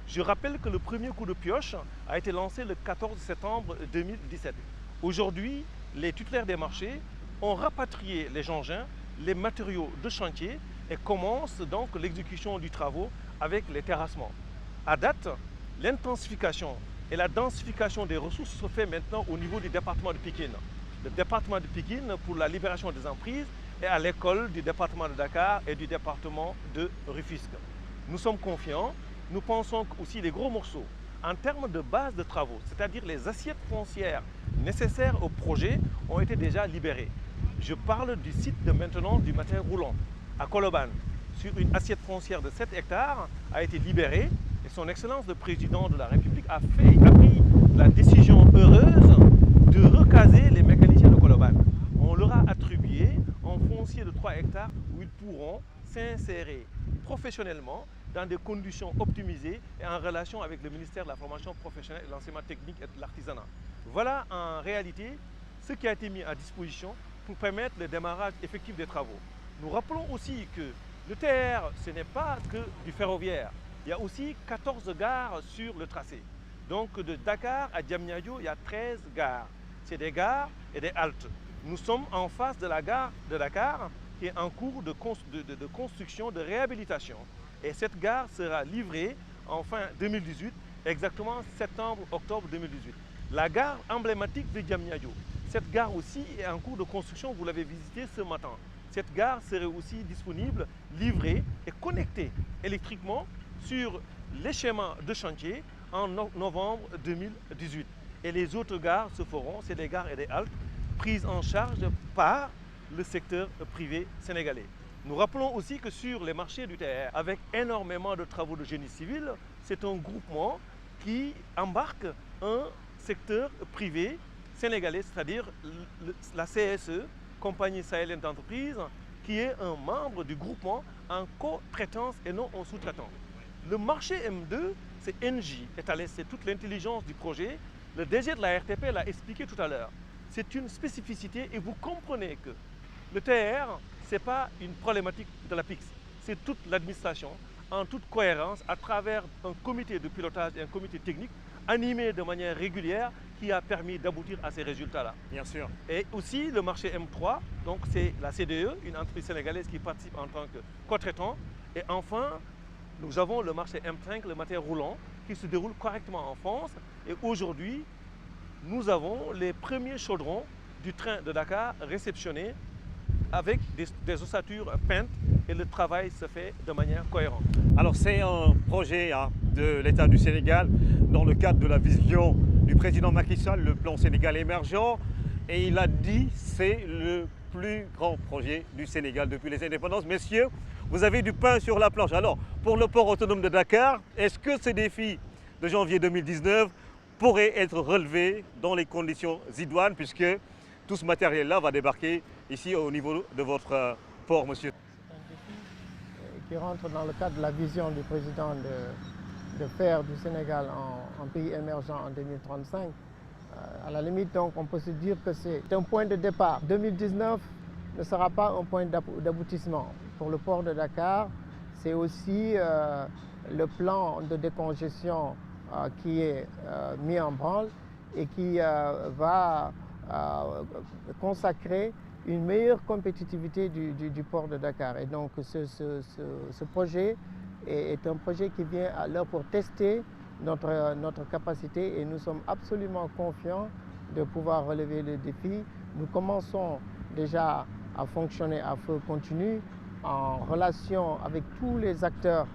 Je rappelle que le premier coup de pioche a été lancé le 14 septembre 2017. Aujourd'hui, les titulaires des marchés ont rapatrié les engins, les matériaux de chantier et commencent donc l'exécution du travaux avec les terrassements. À date, l'intensification et la densification des ressources se fait maintenant au niveau du département de Pikine. Le département de Pikine pour la libération des emprises est à l'école du département de Dakar et du département de Rufisque. Nous sommes confiants, nous pensons aussi les gros morceaux en termes de base de travaux, c'est-à-dire les assiettes foncières nécessaires au projet ont été déjà libérées. Je parle du site de maintenance du matériel roulant à Colobane, sur une assiette foncière de 7 hectares a été libérée et son Excellence le Président de la République a pris la décision heureuse de recaser les mécaniciens de Colobane. On leur a attribué un foncier de 3 hectares où ils pourront s'insérer professionnellement dans des conditions optimisées et en relation avec le ministère de la formation professionnelle et de l'enseignement technique et de l'artisanat. Voilà en réalité ce qui a été mis à disposition pour permettre le démarrage effectif des travaux. Nous rappelons aussi que le TER, ce n'est pas que du ferroviaire. Il y a aussi 14 gares sur le tracé. Donc de Dakar à Diamniadio, il y a 13 gares. C'est des gares et des haltes. Nous sommes en face de la gare de Dakar qui est en cours de construction, de réhabilitation. Et cette gare sera livrée en fin 2018, exactement septembre-octobre 2018. La gare emblématique de Diamniadio. Cette gare aussi est en cours de construction, vous l'avez visitée ce matin. Cette gare serait aussi disponible, livrée et connectée électriquement sur les schémas de chantier en novembre 2018. Et les autres gares se feront, c'est des gares et des haltes, prises en charge par le secteur privé sénégalais. Nous rappelons aussi que sur les marchés du TER, avec énormément de travaux de génie civil, c'est un groupement qui embarque un secteur privé sénégalais, c'est-à-dire la CSE, Compagnie Sahélienne d'entreprise, qui est un membre du groupement en co-traitance et non en sous-traitant. Le marché M2, c'est NJ, c'est toute l'intelligence du projet. Le DG de la RTP l'a expliqué tout à l'heure. C'est une spécificité et vous comprenez que le TER, ce n'est pas une problématique de la PIX, c'est toute l'administration en toute cohérence à travers un comité de pilotage et un comité technique animé de manière régulière qui a permis d'aboutir à ces résultats-là. Bien sûr. Et aussi le marché M3, donc c'est la CDE, une entreprise sénégalaise qui participe en tant que co-traitant. Et enfin, nous avons le marché M5, le matériel roulant, qui se déroule correctement en France. Et aujourd'hui, nous avons les premiers chaudrons du train de Dakar réceptionnés avec des ossatures peintes et le travail se fait de manière cohérente. Alors c'est un projet de l'État du Sénégal dans le cadre de la vision du président Macky Sall, le plan Sénégal émergent. Et il a dit c'est le plus grand projet du Sénégal depuis les indépendances. Messieurs, vous avez du pain sur la planche. Alors pour le port autonome de Dakar, est-ce que ces défis de janvier 2019 pourraient être relevés dans les conditions idoines puisque tout ce matériel-là va débarquer ici au niveau de votre port, monsieur? C'est un défi qui rentre dans le cadre de la vision du président de faire du Sénégal en pays émergent en 2035. À la limite, donc, on peut se dire que c'est un point de départ. 2019 ne sera pas un point d'aboutissement. Pour le port de Dakar, c'est aussi le plan de décongestion qui est mis en branle et qui va consacrer une meilleure compétitivité du port de Dakar. Et donc ce projet est un projet qui vient à l'heure pour tester notre capacité et nous sommes absolument confiants de pouvoir relever le défi. Nous commençons déjà à fonctionner à feu continu en relation avec tous les acteurs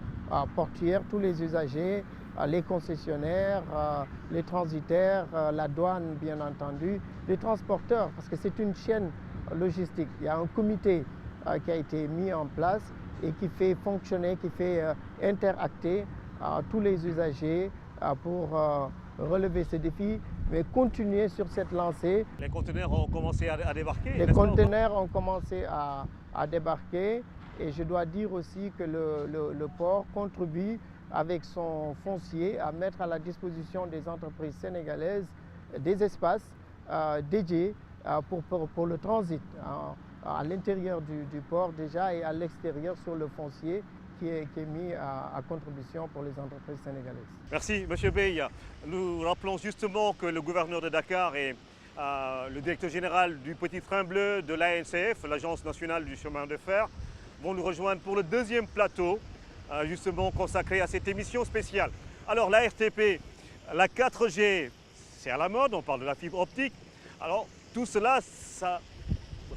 portuaires, tous les usagers, les concessionnaires, les transitaires, la douane bien entendu, les transporteurs, parce que c'est une chaîne logistique. Il y a un comité qui a été mis en place et qui fait fonctionner, qui fait interacter tous les usagers pour relever ce défi, mais continuer sur cette lancée. Les conteneurs ont commencé à débarquer? Les conteneurs ont commencé à débarquer et je dois dire aussi que le port contribue avec son foncier à mettre à la disposition des entreprises sénégalaises des espaces dédiés pour le transit à l'intérieur du port déjà et à l'extérieur sur le foncier qui est mis à contribution pour les entreprises sénégalaises. Merci M. Bey. Nous rappelons justement que le gouverneur de Dakar et le directeur général du Petit Train Bleu de l'ANCF, l'Agence nationale du chemin de fer, vont nous rejoindre pour le deuxième plateau justement consacré à cette émission spéciale. Alors la RTP, la 4G, c'est à la mode, on parle de la fibre optique. Alors tout cela, ça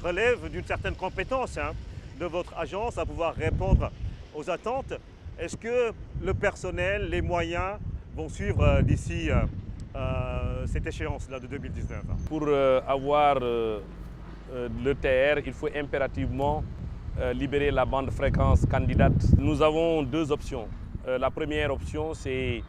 relève d'une certaine compétence de votre agence à pouvoir répondre aux attentes. Est-ce que le personnel, les moyens vont suivre d'ici cette échéance-là de 2019? Pour avoir le TR, il faut impérativement libérer la bande fréquence candidate. Nous avons deux options. La première option, c'est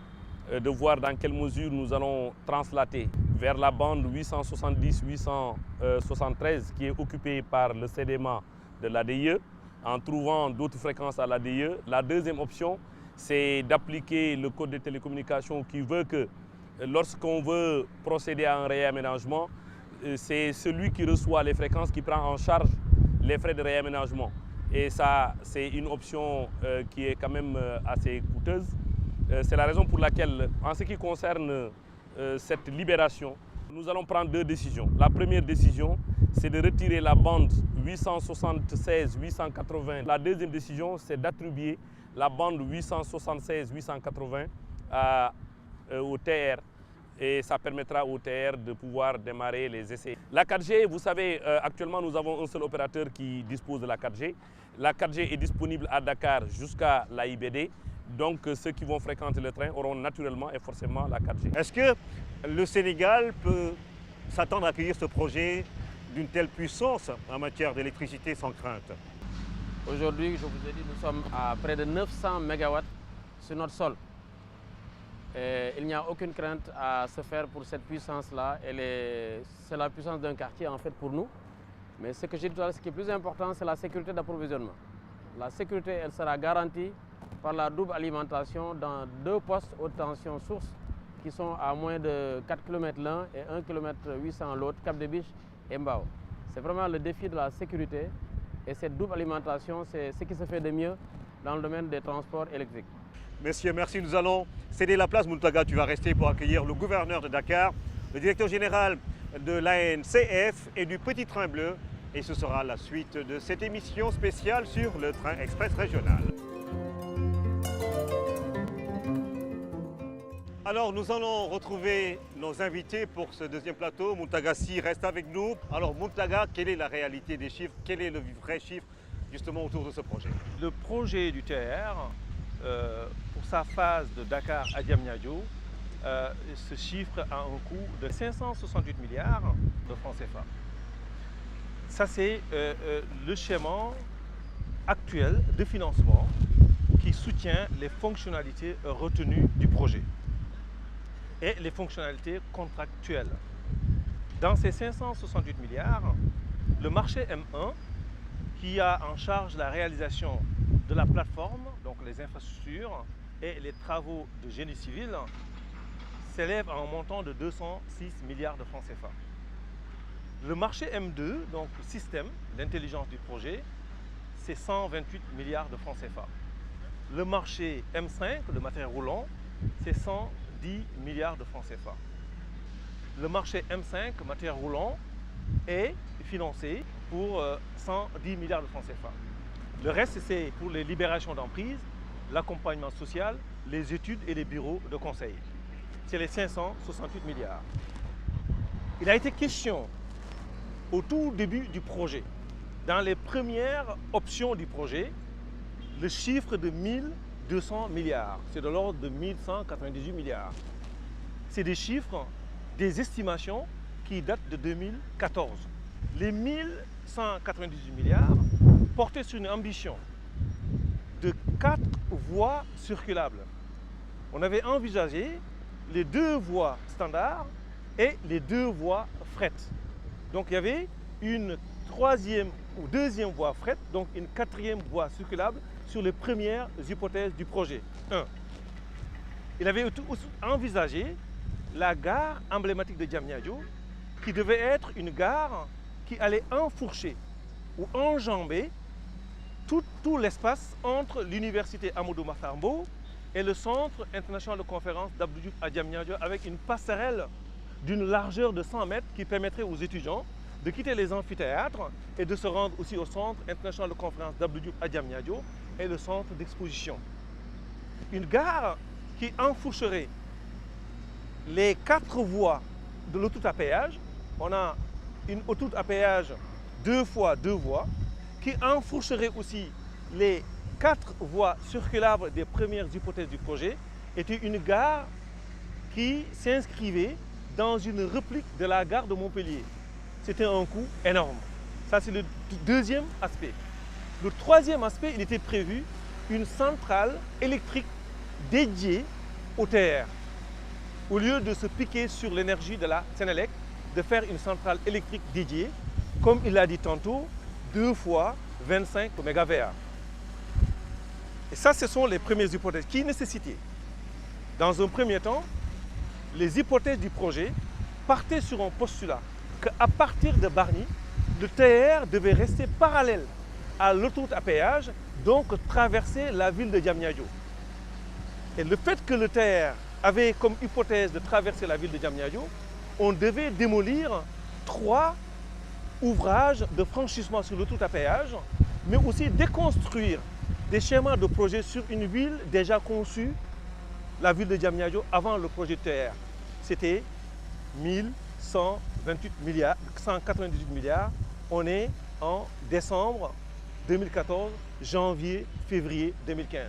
de voir dans quelle mesure nous allons translater vers la bande 870-873 qui est occupée par le CDMA de l'ADIE en trouvant d'autres fréquences à l'ADIE. La deuxième option, c'est d'appliquer le code des télécommunications qui veut que lorsqu'on veut procéder à un réaménagement, c'est celui qui reçoit les fréquences qui prend en charge les frais de réaménagement. Et ça, c'est une option qui est quand même assez coûteuse. C'est la raison pour laquelle, en ce qui concerne cette libération, nous allons prendre deux décisions. La première décision, c'est de retirer la bande 876-880. La deuxième décision, c'est d'attribuer la bande 876-880 au TR. Et ça permettra au TR de pouvoir démarrer les essais. La 4G, vous savez, actuellement nous avons un seul opérateur qui dispose de la 4G. La 4G est disponible à Dakar jusqu'à la IBD. Donc ceux qui vont fréquenter le train auront naturellement et forcément la 4G. Est-ce que le Sénégal peut s'attendre à accueillir ce projet d'une telle puissance en matière d'électricité sans crainte? Aujourd'hui, je vous ai dit, nous sommes à près de 900 MW sur notre sol. Et il n'y a aucune crainte à se faire pour cette puissance-là. C'est la puissance d'un quartier en fait pour nous. Mais ce que j'ai dit tout à l'heure, ce qui est plus important, c'est la sécurité d'approvisionnement. La sécurité, elle sera garantie par la double alimentation dans deux postes haute tension source qui sont à moins de 4 km l'un et 1 km 800 l'autre, Cap des Biches et Mbao. C'est vraiment le défi de la sécurité et cette double alimentation, c'est ce qui se fait de mieux dans le domaine des transports électriques. Messieurs, merci. Nous allons céder la place. Mountaga, tu vas rester pour accueillir le gouverneur de Dakar, le directeur général de l'ANCF et du Petit Train Bleu. Et ce sera la suite de cette émission spéciale sur le train express régional. Alors, nous allons retrouver nos invités pour ce deuxième plateau. Mountaga Sy reste avec nous. Alors, Mountaga, quelle est la réalité des chiffres? Quel est le vrai chiffre justement autour de ce projet? Le projet du TR, pour sa phase de Dakar à Diamniadio, se chiffre à un coût de 568 milliards de francs CFA. Ça, c'est le schéma actuel de financement qui soutient les fonctionnalités retenues du projet et les fonctionnalités contractuelles. Dans ces 568 milliards, le marché M1, qui a en charge la réalisation de la plateforme, donc les infrastructures et les travaux de génie civil, s'élève à un montant de 206 milliards de francs CFA. Le marché M2, donc le système d'intelligence du projet, c'est 128 milliards de francs CFA. Le marché M5, le matériel roulant, c'est 110 milliards de francs CFA. Le marché M5, matériel roulant, est financé pour 110 milliards de francs CFA. Le reste, c'est pour les libérations d'emprise, l'accompagnement social, les études et les bureaux de conseil. C'est les 568 milliards. Il a été question au tout début du projet, dans les premières options du projet, le chiffre de 1200 milliards. C'est de l'ordre de 1198 milliards. C'est des chiffres, des estimations qui datent de 2014. Les 1198 milliards portaient sur une ambition de 4 voies circulables. On avait envisagé les 2 voies standards et les 2 voies fret. Donc il y avait une 3e ou 2e voie fret, donc une 4e voie circulable sur les premières hypothèses du projet. 1. Il avait aussi envisagé la gare emblématique de Diamniadio, qui devait être une gare qui allait enfourcher ou enjamber tout l'espace entre l'université Amadou Mahtar Mbow et le centre international de conférence d'Abdou Diouf à Diamniadio, avec une passerelle d'une largeur de 100 mètres qui permettrait aux étudiants de quitter les amphithéâtres et de se rendre aussi au centre international de conférence d'Abdou Diouf à Diamniadio et le centre d'exposition. Une gare qui enfourcherait les 4 voies de l'autoroute à péage. On a une autoroute à péage 2 fois 2 voies qui enfourcherait aussi les 4 voies circulables des premières hypothèses du projet. Était une gare qui s'inscrivait dans une réplique de la gare de Montpellier. C'était un coût énorme. Ça, c'est le deuxième aspect. Le troisième aspect, il était prévu une centrale électrique dédiée au TER. Au lieu de se piquer sur l'énergie de la Sénélec, de faire une centrale électrique dédiée, comme il l'a dit tantôt, 2 fois 25 MVA. Et ça, ce sont les premières hypothèses qui nécessitaient. Dans un premier temps, les hypothèses du projet partaient sur un postulat qu'à partir de Bargny, le TER devait rester parallèle à l'autoroute à péage, donc traverser la ville de Diamniadio. Et le fait que le TER avait comme hypothèse de traverser la ville de Diamniadio, on devait démolir 3 ouvrages de franchissement sur l'autoroute à péage, mais aussi déconstruire des schémas de projet sur une ville déjà conçue, la ville de Diamniadio, avant le projet de TER. C'était 1128 milliards, 198 milliards. On est en décembre 2014, janvier, février 2015.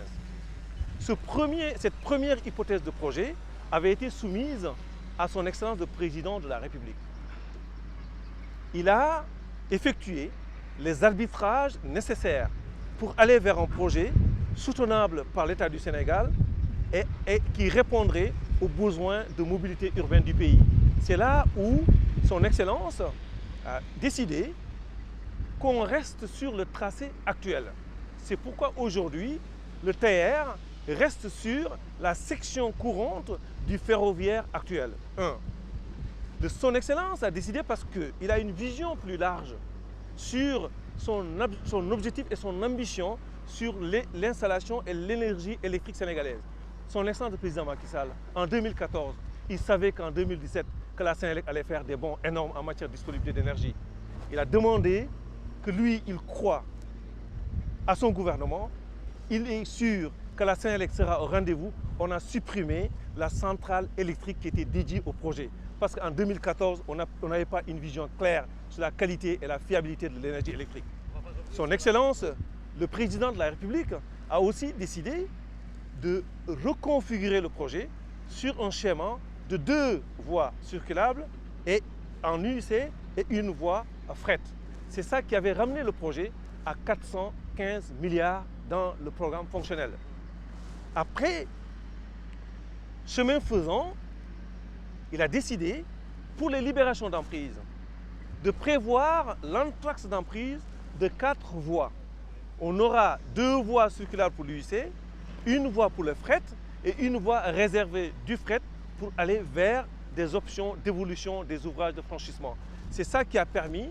Cette première hypothèse de projet avait été soumise à son Excellence le Président de la République. Il a effectué les arbitrages nécessaires pour aller vers un projet soutenable par l'État du Sénégal et qui répondrait aux besoins de mobilité urbaine du pays. C'est là où son Excellence a décidé qu'on reste sur le tracé actuel. C'est pourquoi aujourd'hui, le TER reste sur la section courante du ferroviaire actuel. Son Excellence a décidé parce qu'il a une vision plus large sur son objectif et son ambition sur l'installation et l'énergie électrique sénégalaise. Son Excellence le Président Macky Sall, en 2014, il savait qu'en 2017, que la Sénélec allait faire des bons énormes en matière de disponibilité d'énergie. Il a demandé que lui, il croit à son gouvernement. Il est sûr que la Sénélec sera au rendez-vous. On a supprimé la centrale électrique qui était dédiée au projet. Parce qu'en 2014, on n'avait pas une vision claire sur la qualité et la fiabilité de l'énergie électrique. Son Excellence, le Président de la République, a aussi décidé de reconfigurer le projet sur un schéma de 2 voies circulables et en UIC et une voie à fret. C'est ça qui avait ramené le projet à 415 milliards dans le programme fonctionnel. Après, chemin faisant, il a décidé, pour les libérations d'emprise, de prévoir l'entraxe d'emprise de 4 voies. On aura 2 voies circulables pour l'UIC, une voie pour le fret et une voie réservée du fret pour aller vers des options d'évolution des ouvrages de franchissement. C'est ça qui a permis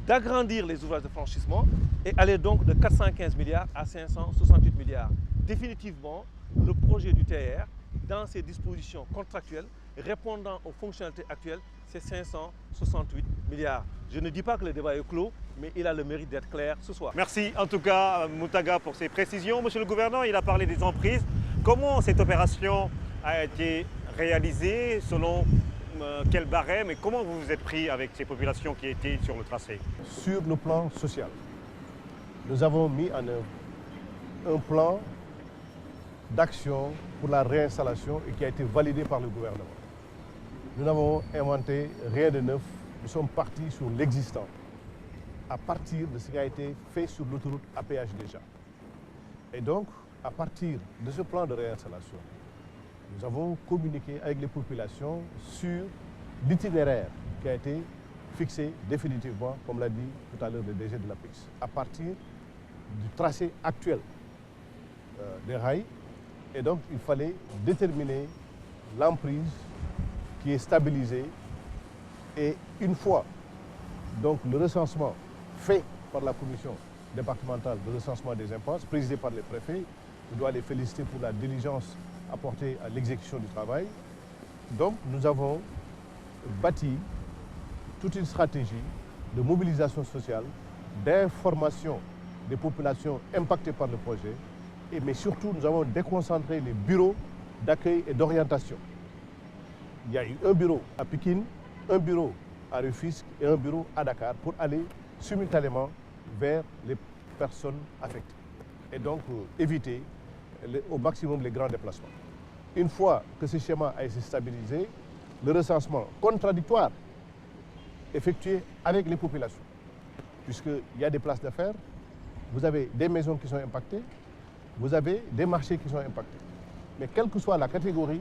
d'agrandir les ouvrages de franchissement et aller donc de 415 milliards à 568 milliards. Définitivement, le projet du TER, dans ses dispositions contractuelles, répondant aux fonctionnalités actuelles, c'est 568 milliards. Je ne dis pas que le débat est clos, mais il a le mérite d'être clair ce soir. Merci en tout cas Moutaga pour ces précisions. Monsieur le gouverneur, il a parlé des emprises. Comment cette opération a été réalisée, selon quel barème et comment vous vous êtes pris avec ces populations qui étaient sur le tracé? Sur le plan social, nous avons mis en œuvre un plan d'action pour la réinstallation et qui a été validé par le gouvernement. Nous n'avons inventé rien de neuf, nous sommes partis sur l'existant, à partir de ce qui a été fait sur l'autoroute à péage déjà. Et donc, à partir de ce plan de réinstallation, nous avons communiqué avec les populations sur l'itinéraire qui a été fixé définitivement, comme l'a dit tout à l'heure le DG de l'APEX, à partir du tracé actuel des rails. Et donc, il fallait déterminer l'emprise qui est stabilisée. Et une fois donc, le recensement fait par la commission départementale de recensement des impasses, présidée par les préfets, je dois les féliciter pour la diligence apportée à l'exécution du travail. Donc, nous avons bâti toute une stratégie de mobilisation sociale, d'information des populations impactées par le projet, mais surtout, nous avons déconcentré les bureaux d'accueil et d'orientation. Il y a eu un bureau à Pikine, un bureau à Rufisque et un bureau à Dakar pour aller simultanément vers les personnes affectées. Et donc, éviter au maximum les grands déplacements. Une fois que ce schéma a été stabilisé, le recensement contradictoire effectué avec les populations, puisqu'il y a des places d'affaires, vous avez des maisons qui sont impactées, vous avez des marchés qui sont impactés. Mais quelle que soit la catégorie,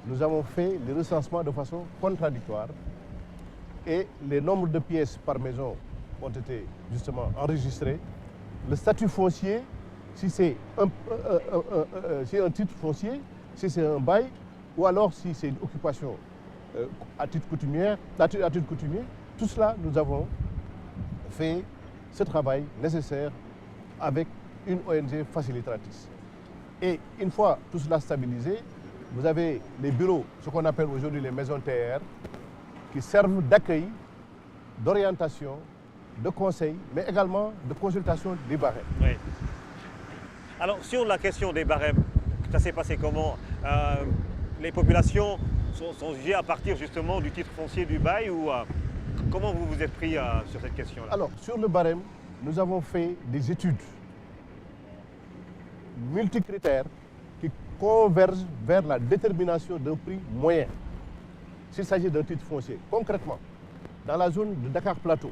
nous avons fait le recensement de façon contradictoire et les nombres de pièces par maison ont été justement enregistrés. Le statut foncier, si c'est un titre foncier, si c'est un bail, ou alors si c'est une occupation à titre coutumier, tout cela, nous avons fait ce travail nécessaire avec une ONG facilitatrice. Et une fois tout cela stabilisé, vous avez les bureaux, ce qu'on appelle aujourd'hui les maisons TR, qui servent d'accueil, d'orientation, de conseil, mais également de consultation des barèmes. Oui. Alors, sur la question des barèmes, ça s'est passé comment? Les populations sont jugées à partir justement du titre foncier du bail ou comment vous vous êtes pris sur cette question-là? Alors, sur le barème, nous avons fait des études multicritères qui convergent vers la détermination d'un prix moyen. S'il s'agit d'un titre foncier, concrètement, dans la zone de Dakar Plateau,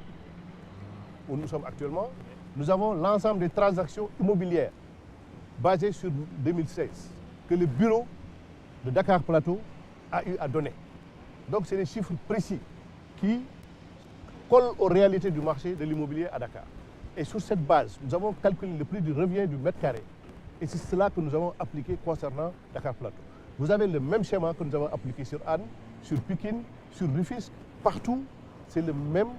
où nous sommes actuellement, nous avons l'ensemble des transactions immobilières basées sur 2016 que le bureau de Dakar Plateau a eu à donner. Donc, c'est des chiffres précis qui collent aux réalités du marché de l'immobilier à Dakar. Et sur cette base, nous avons calculé le prix du revient du mètre carré. Et c'est cela que nous avons appliqué concernant Dakar Plateau. Vous avez le même schéma que nous avons appliqué sur Anne, sur Pikine, sur Rufisque. Partout, c'est le même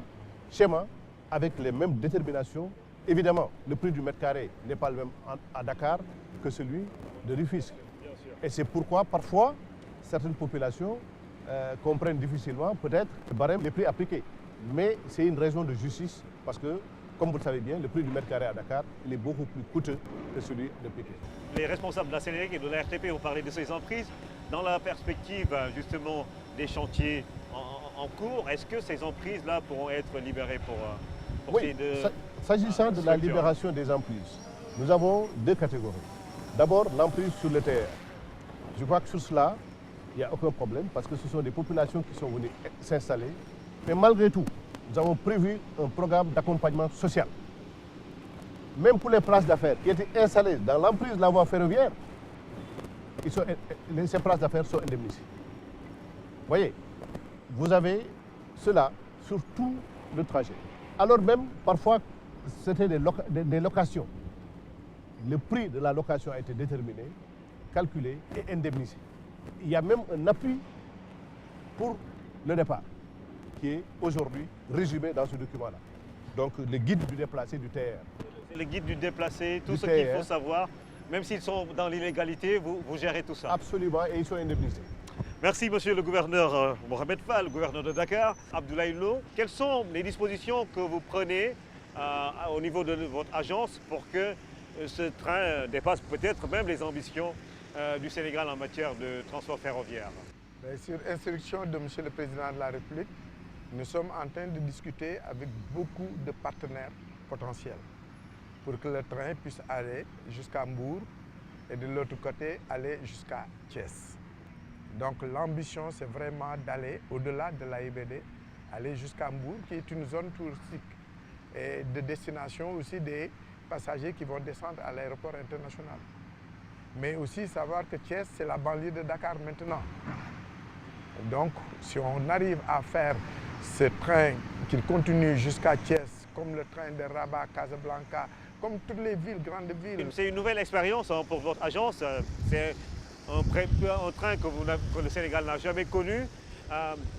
schéma avec les mêmes déterminations. Évidemment, le prix du mètre carré n'est pas le même à Dakar que celui de Rufisque. Et c'est pourquoi, parfois, certaines populations comprennent difficilement peut-être le barème des prix appliqués. Mais c'est une raison de justice parce que, comme vous le savez bien, le prix du mètre carré à Dakar, il est beaucoup plus coûteux que celui de Pikine. Les responsables de la Sénélec et de la RTP ont parlé de ces emprises. Dans la perspective justement des chantiers en cours, est-ce que ces emprises-là pourront être libérées pour oui, s'agissant de la libération des emprises, nous avons deux catégories. D'abord, l'emprise sur le terre. Je crois que sur cela, il n'y a aucun problème parce que ce sont des populations qui sont venues s'installer. Mais malgré tout, nous avons prévu un programme d'accompagnement social. Même pour les places d'affaires qui étaient installées dans l'emprise de la voie ferroviaire, ces places d'affaires sont indemnisées. Vous voyez, vous avez cela sur tout le trajet. Alors même, parfois, c'était des locations. Le prix de la location a été déterminé, calculé et indemnisé. Il y a même un appui pour le départ qui est aujourd'hui résumé dans ce document-là. Donc le guide du déplacé du TR. Le guide du déplacé, tout ce qu'il faut savoir, même s'ils sont dans l'illégalité, vous gérez tout ça. Absolument, et ils sont indemnisés. Merci monsieur le gouverneur Mohamed Fall, gouverneur de Dakar. Abdoulaye Lo, quelles sont les dispositions que vous prenez au niveau de votre agence pour que ce train dépasse peut-être même les ambitions du Sénégal en matière de transport ferroviaire? Sur instruction de monsieur le président de la République, nous sommes en train de discuter avec beaucoup de partenaires potentiels pour que le train puisse aller jusqu'à Mbour et de l'autre côté aller jusqu'à Thiès. Donc l'ambition, c'est vraiment d'aller au-delà de l'AIBD, aller jusqu'à Mbour, qui est une zone touristique et de destination aussi des passagers qui vont descendre à l'aéroport international. Mais aussi savoir que Thiès, c'est la banlieue de Dakar maintenant. Donc, si on arrive à faire ce train qui continue jusqu'à Thiès, comme le train de Rabat, Casablanca, comme toutes les villes, grandes villes. C'est une nouvelle expérience pour votre agence. C'est un train que le Sénégal n'a jamais connu.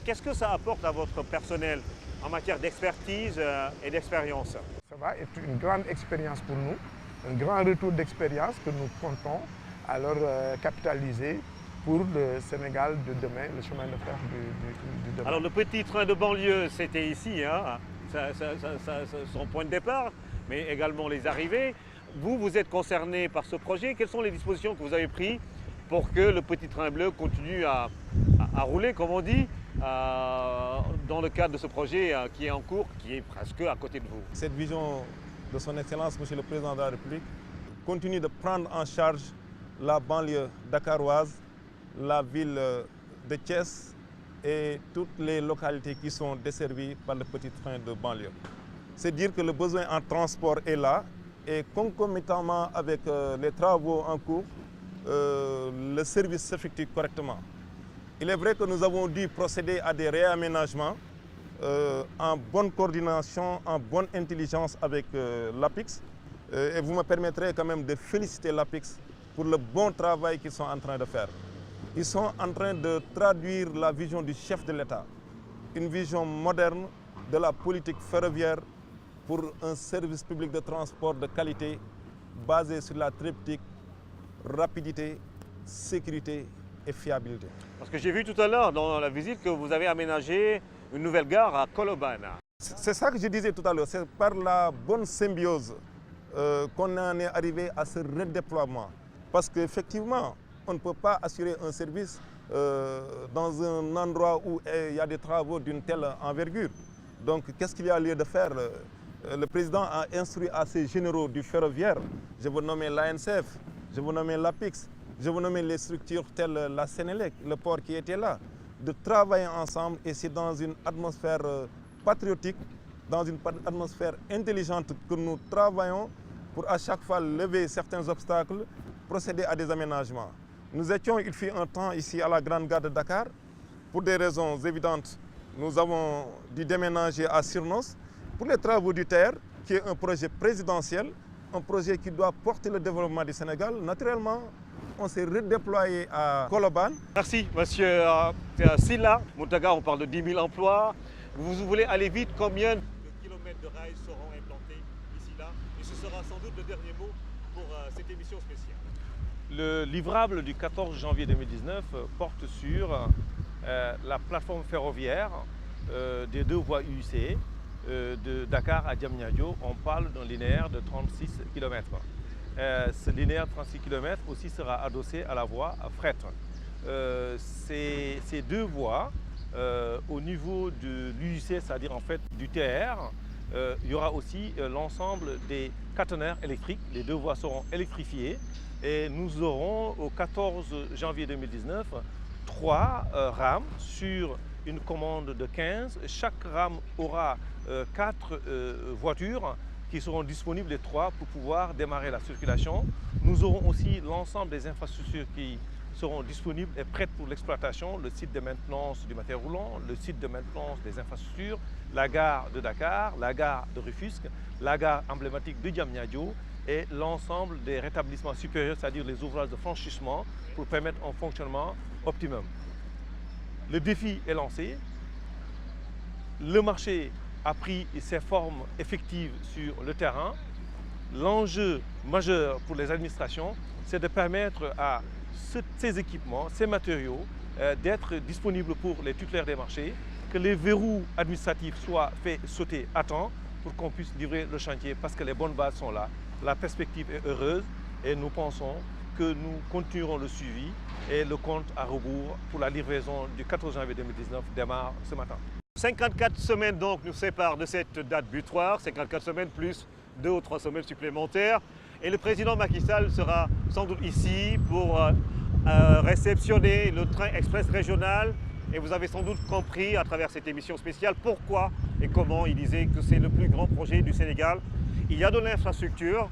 Qu'est-ce que ça apporte à votre personnel en matière d'expertise et d'expérience? Ça va être une grande expérience pour nous, un grand retour d'expérience que nous comptons alors capitaliser pour le Sénégal de demain, le chemin de fer du demain. Alors le petit train de banlieue, c'était ici, hein, son point de départ, mais également les arrivées. Vous êtes concerné par ce projet. Quelles sont les dispositions que vous avez prises pour que le petit train bleu continue à rouler, comme on dit, dans le cadre de ce projet qui est en cours, qui est presque à côté de vous? Cette vision de son Excellence, Monsieur le Président de la République, continue de prendre en charge la banlieue dakaroise, la ville de Thiès et toutes les localités qui sont desservies par le petit train de banlieue. C'est dire que le besoin en transport est là et concomitamment avec les travaux en cours, le service s'effectue correctement. Il est vrai que nous avons dû procéder à des réaménagements en bonne coordination, en bonne intelligence avec l'APIX. Et vous me permettrez quand même de féliciter l'APIX pour le bon travail qu'ils sont en train de faire. Ils sont en train de traduire la vision du chef de l'État, une vision moderne de la politique ferroviaire pour un service public de transport de qualité basé sur la triptyque rapidité, sécurité et fiabilité. Parce que j'ai vu tout à l'heure dans la visite que vous avez aménagé une nouvelle gare à Colobane. C'est ça que je disais tout à l'heure, c'est par la bonne symbiose qu'on en est arrivé à ce redéploiement. Parce qu'effectivement, on ne peut pas assurer un service dans un endroit où il y a des travaux d'une telle envergure. Donc, qu'est-ce qu'il y a lieu de faire? Le président a instruit à ses généraux du ferroviaire, je veux nommer l'ANCF, je veux nommer l'APIX, je veux nommer les structures telles la Sénélec, le port qui était là, de travailler ensemble, et c'est dans une atmosphère patriotique, dans une atmosphère intelligente que nous travaillons pour à chaque fois lever certains obstacles, procéder à des aménagements. Nous étions, il fut un temps ici à la Grande Gare de Dakar. Pour des raisons évidentes, nous avons dû déménager à Sirnos pour les travaux du TER, qui est un projet présidentiel, un projet qui doit porter le développement du Sénégal. Naturellement, on s'est redéployé à Colobane. Merci, monsieur Silla Moutaga, on parle de 10 000 emplois. Vous voulez aller vite, combien de kilomètres de rails seront implantés ici, là? Et ce sera sans doute le dernier mot pour cette émission spéciale. Le livrable du 14 janvier 2019 porte sur la plateforme ferroviaire des 2 voies UIC de Dakar à Diamniadio. On parle d'un linéaire de 36 km. Ce linéaire de 36 km aussi sera adossé à la voie fret. Ces 2 voies, au niveau de l'UIC, c'est-à-dire en fait du TR, il y aura aussi l'ensemble des caténaires électriques. Les 2 voies seront électrifiées. Et nous aurons au 14 janvier 2019 3 rames sur une commande de 15. Chaque rame aura 4 voitures qui seront disponibles, les 3, pour pouvoir démarrer la circulation. Nous aurons aussi l'ensemble des infrastructures qui seront disponibles et prêtes pour l'exploitation, le site de maintenance du matériel roulant, le site de maintenance des infrastructures, la gare de Dakar, la gare de Rufisque, la gare emblématique de Diamniadio, et l'ensemble des rétablissements supérieurs, c'est-à-dire les ouvrages de franchissement pour permettre un fonctionnement optimum. Le défi est lancé, le marché a pris ses formes effectives sur le terrain. L'enjeu majeur pour les administrations, c'est de permettre à ces équipements, ces matériaux, d'être disponibles pour les titulaires des marchés, que les verrous administratifs soient faits sauter à temps pour qu'on puisse livrer le chantier, parce que les bonnes bases sont là. La perspective est heureuse et nous pensons que nous continuerons le suivi, et le compte à rebours pour la livraison du 14 janvier 2019 démarre ce matin. 54 semaines donc nous séparent de cette date butoir, 54 semaines plus 2 ou 3 semaines supplémentaires. Et le président Macky Sall sera sans doute ici pour réceptionner le train express régional. Et vous avez sans doute compris à travers cette émission spéciale pourquoi et comment il disait que c'est le plus grand projet du Sénégal. Il y a de l'infrastructure,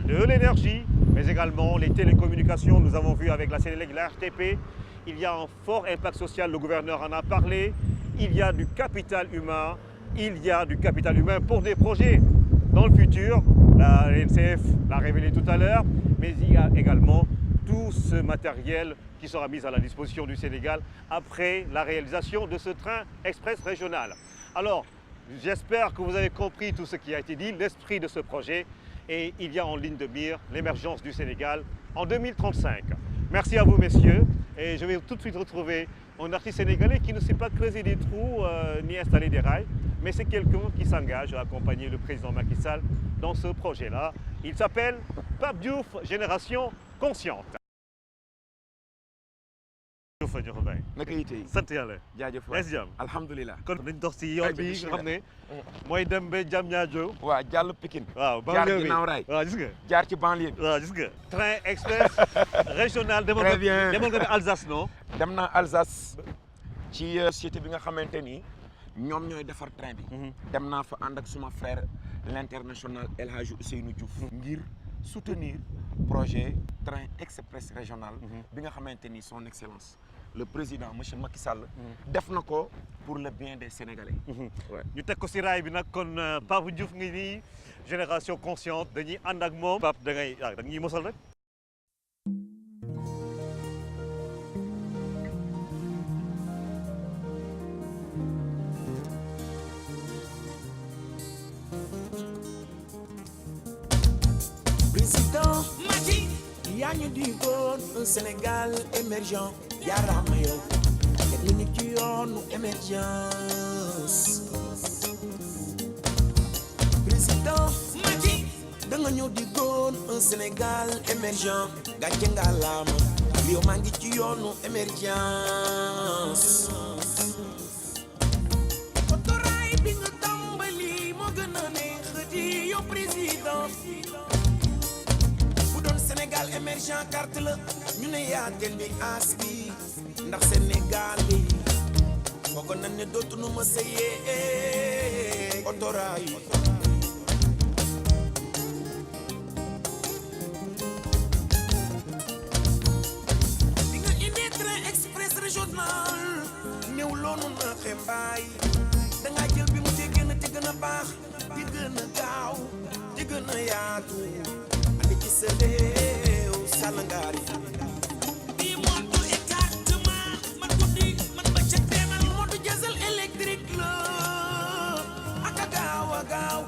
de l'énergie, mais également les télécommunications. Nous avons vu avec la Sénélec, la RTP. Il y a un fort impact social, le gouverneur en a parlé. Il y a du capital humain. Il y a du capital humain pour des projets dans le futur. La NCF l'a révélé tout à l'heure, mais il y a également tout ce matériel qui sera mis à la disposition du Sénégal après la réalisation de ce train express régional. Alors, j'espère que vous avez compris tout ce qui a été dit, l'esprit de ce projet, et il y a en ligne de mire l'émergence du Sénégal en 2035. Merci à vous, messieurs, et je vais tout de suite retrouver un artiste sénégalais qui ne sait pas creuser des trous ni installer des rails, mais c'est quelqu'un qui s'engage à accompagner le président Macky Sall dans ce projet-là. Il s'appelle Pape Diouf, Génération Consciente. naka yi tey sant yàlla jaajëf waay jàmm alhamdulilah kon nañ dox si yoon bi nga xam ne mooy dem ba Diamniadio waaw jàll Pikine waaw jaar ginnaaw raay waaw gis nga jaar ci banlieue bi waaw gis nga train express régional demoon nga bi Alsace non dem naa Alsace ci société bi nga xamante ni ñoom ñooy defar train bi dem naa fa ànd ak suma frère l'international El Hadji Ousseynou Diouf ngir soutenir projet train express régional bi nga xamante ni son excellence le président monsieur Macky Sall def na ko pour le bien des Sénégalais. ñu teg ko si raay bi nag kon Pape Diouf ngi nii génération consciente dañuy ànd ak moom. Pape da ñuy mosal rek. Président Macky yaa ñu digoon un Sénégal émergent jaaraama yow teg ñu ci yoonu émergence. Président Macky da nga ñu digoon un Sénégal émergent gàcce ngalaama yow maa ngi ci yoonu émergence. Autorail bi nga tàmbali moo gën a neex di yow président. Sénégal émergent carte la ñu ne yaa tel bi as bi ndax Sénégal bi foog nañ ne dootuñu ma sëyee autorail di nga indi train express régional néew loonu na xembaay da nga jël bi mu te gën a baax di gën a gaaw di gën a yaatu Sénégal Salangari bi moto écartement man guddi man ba ca teemal moto diesel électrique la ak a gaaw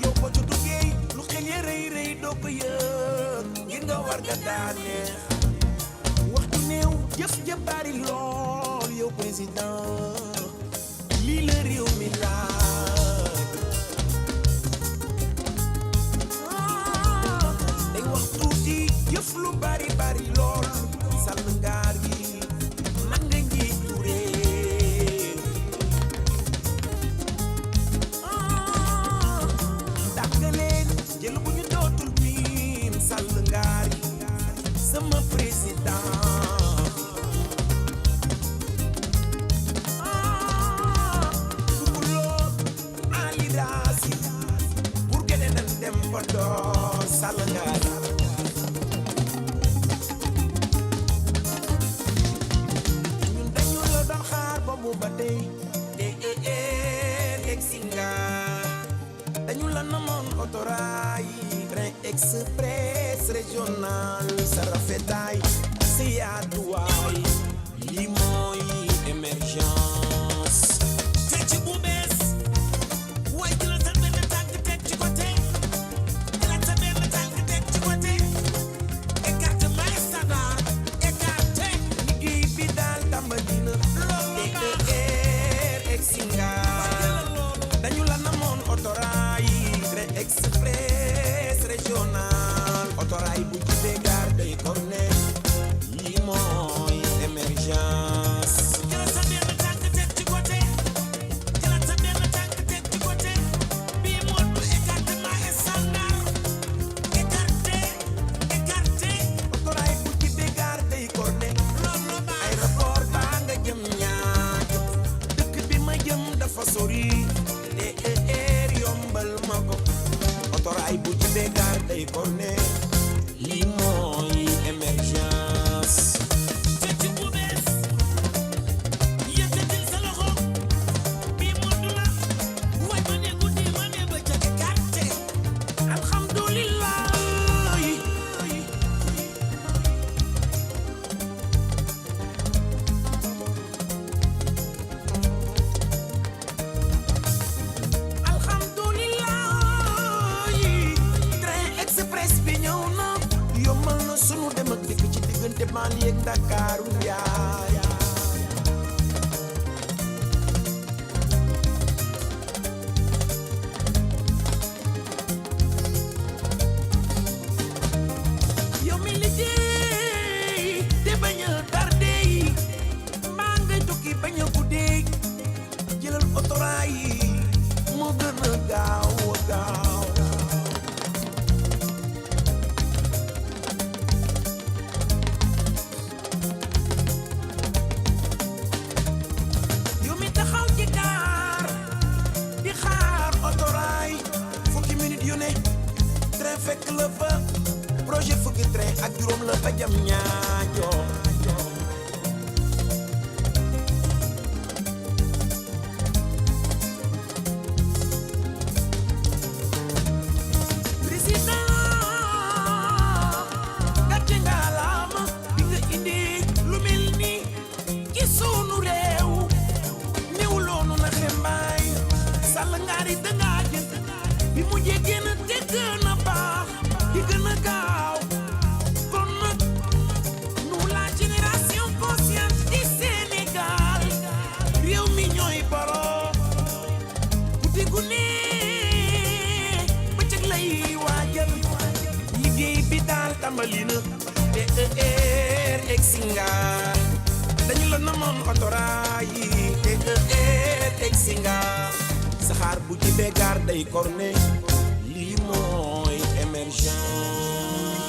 yow ko ci duggee lu xel ya rëy doo ko yëg ngir nga war nga daane waxtu néew jëf ja bari lool yow président lii la réew mi yëf lu bari lool sàll ngaar gi man nga njiitu réew dàkkaleen jël bu ñu dootul miin sàll ngaar gi sama président dukuloo Ali Rasi pour gene nan dem ba door sàll ngaar gi ba tey dañu la namoon autorail train express régional sa rafetaay sa yaatuwaay lii mooy émergence te ci bu bees waaye jëlal sa benn tànk teg ci côté jëlal sa benn tànk teg ci côté écarte may standard écarte liggéey bi daal tàmbali na dañu la namoon autorail train express régional autorail bu jubee gare day corne lii mooy émergence jëlal sa benn tànk teg ci côté jëlal sa benn tànk teg ci côté bii moo du écartement et standard écarté autorail bu jubee gare day corne aéroport baa nga jëm ñaar dëkk bi ma jëm dafa sori yombal ma ko autorail bu jubee gare day corne lii mooy émergence fecc bu bees yëkkatil sa loxo bii motu la way ma ne guddi ma ne ba ca carte alhamdulillah sunu dem ak dikk ci diggante Mali ak Ndakaaru yaay yow mi liggéey te bañ a tardé maa ngay tukki bañ a guddee jëlal autorail yi moo gën a gaaw fekk la fa projet fukki train ak juróom la fa jam ñaajo Tambalina TER Exinga dañu la namoon otoraay yi TER Exinga saxaar bu jibee gaar day korne lii mooy émergence